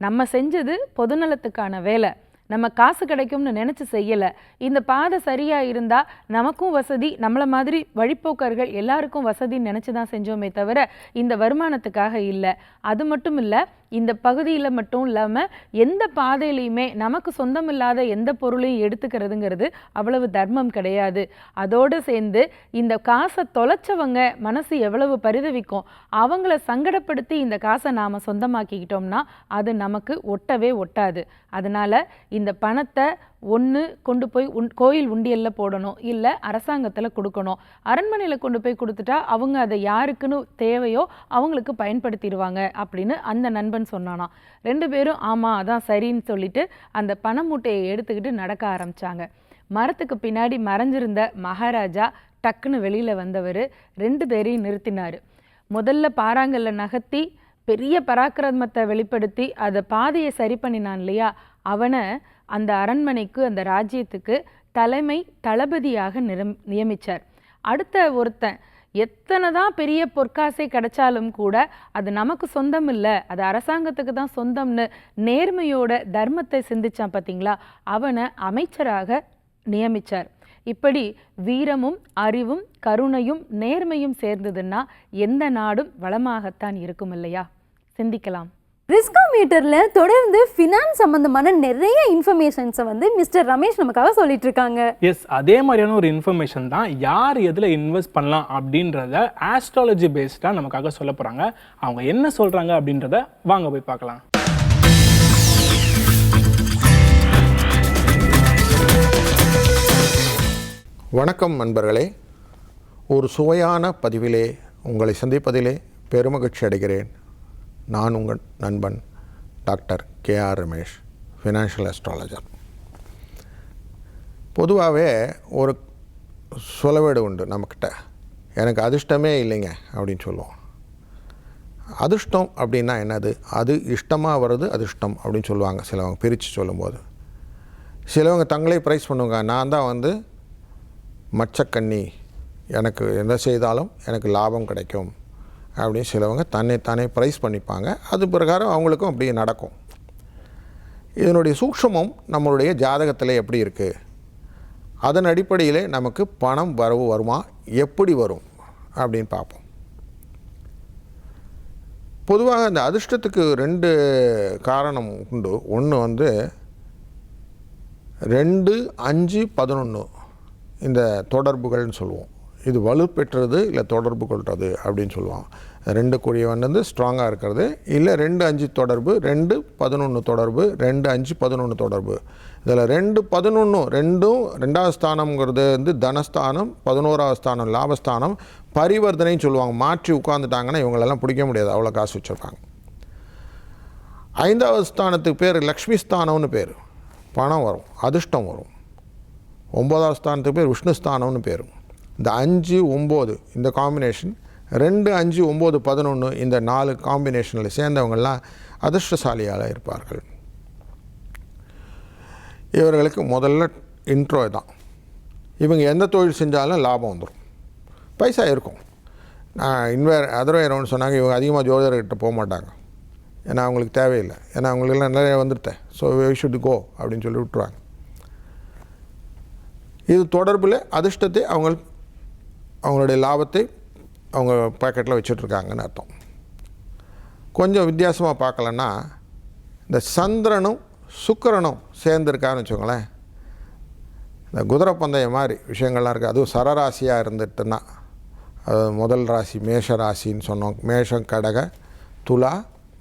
நம்ம செஞ்சது பொதுநலத்துக்கான வேலை, நம்ம காசு கிடைக்கும்னு நினச்சி செய்யலை. இந்த பாதை சரியாக இருந்தால் நமக்கும் வசதி, நம்மளை மாதிரி வழிப்போக்கர்கள் எல்லாருக்கும் வசதின்னு நினச்சி தான் செஞ்சோமே தவிர இந்த வருமானத்துக்காக இல்லை. அது மட்டும் இல்லை, இந்த பகுதியில் மட்டும் இல்லாமல் எந்த பாதையிலையுமே நமக்கு சொந்தம் இல்லாத எந்த பொருளையும் எடுத்துக்கிறதுங்கிறது அவ்வளவு தர்மம் கிடையாது. அதோடு சேர்ந்து இந்த காசை தொலைச்சவங்க மனசு எவ்வளவு பரிதவிக்கும், அவங்கள சங்கடப்படுத்தி இந்த காசை நாம் சொந்தமாக்கிக்கிட்டோம்னா அது நமக்கு ஒட்டவே ஒட்டாது. அதனால் இந்த பணத்தை ஒன்று கொண்டு போய் கோயில் உண்டியலில் போடணும், இல்லை அரசாங்கத்தில் கொடுக்கணும். அரண்மனையில் கொண்டு போய் கொடுத்துட்டா அவங்க அதை யாருக்குன்னு தேவையோ அவங்களுக்கு பயன்படுத்திடுவாங்க அப்படின்னு அந்த நண்பன் சொன்னானா. 2 பேரும் ஆமாம் அதான் சரின்னு சொல்லிட்டு அந்த பண மூட்டையை எடுத்துக்கிட்டு நடக்க ஆரம்பித்தாங்க. மரத்துக்கு பின்னாடி மறைஞ்சிருந்த மகாராஜா டக்குன்னு வெளியில் வந்தவர் 2 பேரையும் நிறுத்தினார். முதல்ல பாறாங்கல்ல நகர்த்தி பெரிய பராக்கிரமத்தை வெளிப்படுத்தி அதை பாதையை சரி பண்ணினான் இல்லையா, அவனை அந்த அரண்மனைக்கு அந்த ராஜ்யத்துக்கு தலைமை தளபதியாக நியமித்தார். அடுத்த ஒருத்தன் எத்தனை தான் பெரிய பொற்காசை கிடைச்சாலும் கூட அது நமக்கு சொந்தம் இல்லை, அது அரசாங்கத்துக்கு தான் சொந்தம்னு நேர்மையோட தர்மத்தை சிந்திச்சான் பார்த்தீங்களா, அவனை அமைச்சராக நியமித்தார். இப்படி வீரமும் அறிவும் கருணையும் நேர்மையும் சேர்ந்ததுன்னா எந்த நாடும் வளமாகத்தான் இருக்கும் இல்லையா? சிந்திக்கலாம். ரிஸ்கோமீட்டர்ல தொடர்ந்து ஃபினான்ஸ் சம்பந்தமான நிறைய இன்ஃபர்மேஷன்ஸை வந்து மிஸ்டர் ரமேஷ் நமக்காக சொல்லிட்டு இருக்காங்க. எஸ், அதே மாதிரியான ஒரு இன்ஃபர்மேஷன் தான் யார் எதில் இன்வெஸ்ட் பண்ணலாம் அப்படின்றத ஆஸ்ட்ராலஜி பேஸ்டாக நமக்காக சொல்ல போகிறாங்க. அவங்க என்ன சொல்கிறாங்க அப்படின்றத வாங்க போய் பார்க்கலாம். வணக்கம் நண்பர்களே, ஒரு சுவையான பதிவிலே உங்களை சந்திப்பதிலே பெருமகிழ்ச்சி அடைகிறேன். நான் உங்கள் நண்பன் doctor KR Ramesh, financial astrologer. பொதுவாகவே ஒரு சொலவேடு உண்டு நம்மக்கிட்ட, எனக்கு அதிர்ஷ்டமே இல்லைங்க அப்படின்னு சொல்லுவோம். அதிர்ஷ்டம் அப்படின்னா என்னது? அது இஷ்டமாக வர்றது அதிர்ஷ்டம் அப்படின்னு சொல்லுவாங்க சிலவங்க பிரித்து சொல்லும்போது. சிலவங்க தங்களே ப்ரைஸ் பண்ணுவாங்க, நான் தான் மச்சக்கண்ணி, எனக்கு எந்த செய்தாலும் எனக்கு லாபம் கிடைக்கும் அப்படின்னு சிலவங்க தானே ப்ரைஸ் பண்ணிப்பாங்க. அது பிரகாரம் அவங்களுக்கும் அப்படி நடக்கும். இதனுடைய சூக்ஷ்மம் நம்மளுடைய ஜாதகத்தில் எப்படி இருக்குது, அதன் அடிப்படையில் நமக்கு பணம் வரவு வருமா, எப்படி வரும் அப்படின்னு பார்ப்போம். பொதுவாக இந்த அதிர்ஷ்டத்துக்கு 2 காரணம் உண்டு. ஒன்று 2, 5, 11 இந்த தொடர்புகள்னு சொல்லுவோம். இது வலுப்பெற்றது இல்லை தொடர்பு கொள்வது அப்படின்னு சொல்லுவாங்க. 2 கூடியவன் ஸ்ட்ராங்காக இருக்கிறது, இல்லை 2, 5 தொடர்பு, 2, 11 தொடர்பு, 2, 5, 11 தொடர்பு. இதில் 2, 11 ரெண்டும் 2வது ஸ்தானம்ங்கிறது தனஸ்தானம், 11வது ஸ்தானம் லாபஸ்தானம். பரிவர்த்தனைன்னு சொல்லுவாங்க. மாற்றி உட்காந்துட்டாங்கன்னா இவங்களெல்லாம் பிடிக்க முடியாது, அவ்வளோ காசு வச்சுருப்பாங்க. 5வது ஸ்தானத்துக்கு பேர் லக்ஷ்மி ஸ்தானம்னு பேர், பணம் வரும், அதிர்ஷ்டம் வரும். 9வது ஸ்தானத்துக்கு பேர் விஷ்ணுஸ்தானம்னு பேர். இந்த 5, 9 இந்த காம்பினேஷன், 2, 5, 9, 11 இந்த 4 காம்பினேஷனில் சேர்ந்தவங்கள்லாம் அதிர்ஷ்டசாலியாக இருப்பார்கள். இவர்களுக்கு முதல்ல இன்ட்ரோ தான். இவங்க எந்த தொழில் செஞ்சாலும் லாபம் வந்துடும், பைசா இருக்கும். நான் அதர்வேறவன்னு சொன்னாங்க, இவங்க அதிகமாக ஜோதிடர்கிட்ட போக மாட்டாங்க, ஏன்னா அவங்களுக்கு தேவையில்லை, ஏன்னா அவங்களுக்கெல்லாம் நிறைய வந்துட்டேன், ஸோ வி ஷுட் கோ அப்படின்னு சொல்லி விட்டுருவாங்க. இது தொடர்பில் அதிர்ஷ்டத்தை அவங்களுடைய லாபத்தை அவங்க பாக்கெட்டில் வச்சுட்ருக்காங்கன்னு அர்த்தம். கொஞ்சம் வித்தியாசமாக பார்க்கலன்னா, இந்த சந்திரனும் சுக்கிரனும் சேர்ந்துருக்கான்னு வச்சுக்கோங்களேன், இந்த குதிரை பந்தயம் மாதிரி விஷயங்கள்லாம் இருக்குது. அதுவும் சரராசியாக இருந்துட்டுன்னா, அது முதல் ராசி மேஷ ராசின்னு சொன்னோம். மேஷம், கடக, துலா,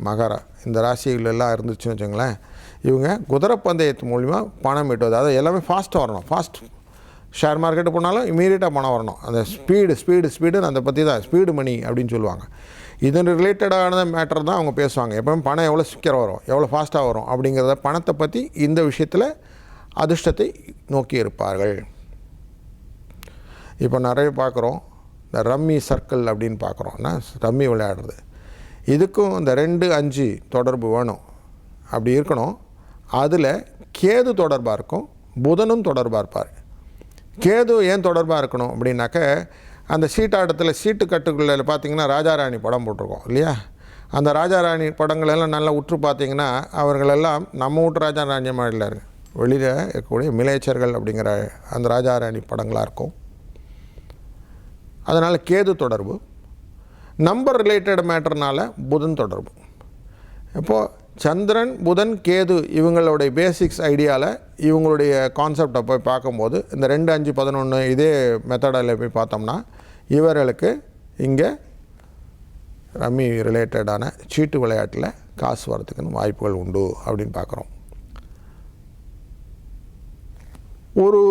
மகர இந்த ராசிகள் எல்லாம் இருந்துச்சுன்னு வச்சுங்களேன், இவங்க குதிரை பந்தயத்து மூலிமா பணம் ஈட்டுவது. அது எல்லாமே ஃபாஸ்ட்டாக வரணும். ஃபாஸ்ட் ஷேர் மார்க்கெட்டு போனாலும் இமீடியட்டாக பணம் வரணும். அந்த ஸ்பீடுன்னு அதை பற்றி தான் ஸ்பீடு மணி அப்படின்னு சொல்லுவாங்க. இதன் ரிலேட்டடான மேட்டர் தான் அவங்க பேசுவாங்க. எப்போவும் பணம் எவ்வளோ சீக்கிரம் வரும், எவ்வளோ ஃபாஸ்ட்டாக வரும் அப்படிங்கிறத, பணத்தை பற்றி இந்த விஷயத்தில் அதிர்ஷ்டத்தை நோக்கி இருப்பார்கள். இப்போ நிறைய பார்க்குறோம், இந்த ரம்மி சர்க்கிள் அப்படின்னு பார்க்குறோம்னா, ரம்மி விளையாடுறது. இதுக்கும் இந்த 2, 5 தொடர்பு வேணும். அப்படி இருக்கணும். அதில் கேது தொடர்பாக இருக்கும், புதனும் தொடர்பாக இருப்பார். கேது ஏன் தொடர்பாக இருக்கணும் அப்படின்னாக்க, அந்த சீட்டாட்டத்தில் சீட்டு கட்டுக்குள்ள பார்த்தீங்கன்னா ராஜாராணி படம் போட்டிருக்கோம் இல்லையா? அந்த ராஜாராணி படங்களெல்லாம் நல்லா உற்று பார்த்தீங்கன்னா அவர்களெல்லாம் நம்ம வீட்டு ராஜாராணி மாதிரில இருக்கு, வெளியில் இருக்கக்கூடிய மிலேச்சர்கள் அப்படிங்கிற அந்த ராஜாராணி படங்களாக இருக்கும். அதனால் கேது தொடர்பு. நம்பர் ரிலேட்டட் மேட்டர்னால புதன் தொடர்பு. இப்போது சந்திரன், புதன், கேது இவங்களுடைய பேசிக்ஸ் ஐடியாவில் இவங்களுடைய கான்செப்டை போய் பார்க்கும்போது இந்த 2, 5, 11 இதே மெத்தடில் போய் பார்த்தோம்னா இவர்களுக்கு இங்கே ரம்மி ரிலேட்டடான சீட்டு விளையாட்டில் காசு வரத்துக்குன்னு வாய்ப்புகள் உண்டு அப்படின்னு பார்க்குறோம். ஒரு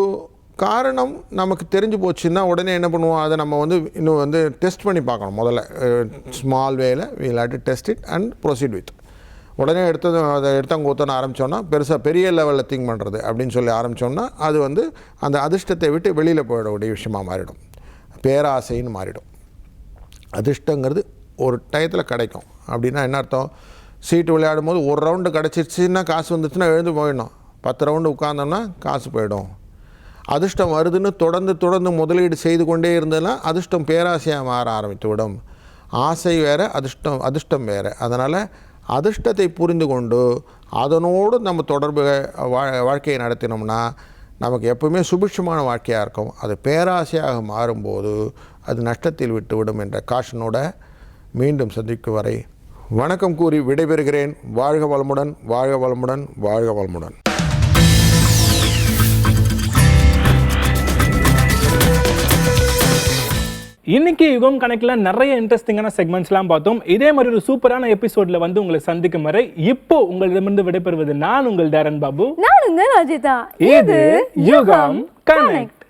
காரணம் நமக்கு தெரிஞ்சு போச்சுன்னா உடனே என்ன பண்ணுவோம், அதை நம்ம இன்னும் டெஸ்ட் பண்ணி பார்க்கணும். முதல்ல ஸ்மால் வேல we'll have to test it and proceed with. உடனே அதை எடுத்தங்கூத்தன்னு ஆரம்பித்தோன்னா பெரிய லெவலில் திங்க் பண்ணுறது அப்படின்னு சொல்லி ஆரம்பித்தோன்னா அது அந்த அதிர்ஷ்டத்தை விட்டு வெளியில் போயிடக்கூடிய விஷயமாக மாறிடும், பேராசைன்னு மாறிடும். அதிர்ஷ்டங்கிறது ஒரு டயத்தில் கிடைக்கும். அப்படின்னா என்ன அர்த்தம், சீட்டு விளையாடும் போது ஒரு ரவுண்டு கிடச்சிருச்சுன்னா காசு வந்துச்சுன்னா எழுந்து போயிடணும், 10 ரவுண்டு உட்கார்ந்தோம்னா காசு போயிடும். அதிர்ஷ்டம் வருதுன்னு தொடர்ந்து முதலீடு செய்து கொண்டே இருந்ததுன்னா அதிர்ஷ்டம் பேராசையாக மாற ஆரம்பித்து விடும். ஆசை வேறு, அதிர்ஷ்டம் வேறு. அதனால் அதிர்ஷ்டத்தை புரிந்து கொண்டு அதனோடு நம்ம தொடர்பு வாழ்க்கையை நடத்தினோம்னா நமக்கு எப்பவுமே சுபிட்சமான வாழ்க்கையாக இருக்கும். அது பேராசையாக மாறும்போது அது நஷ்டத்தில் விட்டுவிடும் என்ற காஷனோட மீண்டும் சந்திக்கும் வரை வணக்கம் கூறி விடைபெறுகிறேன். வாழ்க வளமுடன், வாழ்க வளமுடன், வாழ்க வளமுடன். இன்னைக்கு யுகம் கணக்கில் நிறைய இன்ட்ரெஸ்டிங்கான செக்மெண்ட்ஸ்லாம் பார்த்தோம். இதே மாதிரி ஒரு சூப்பரான எபிசோட்ல உங்களை சந்திக்கும் வரை இப்போ உங்களிடமிருந்து விடைபெறுவது நான் உங்கள் டேரன் பாபு. நான் உங்கள் அஜிதா. இது யுகம் கனெக்ட்.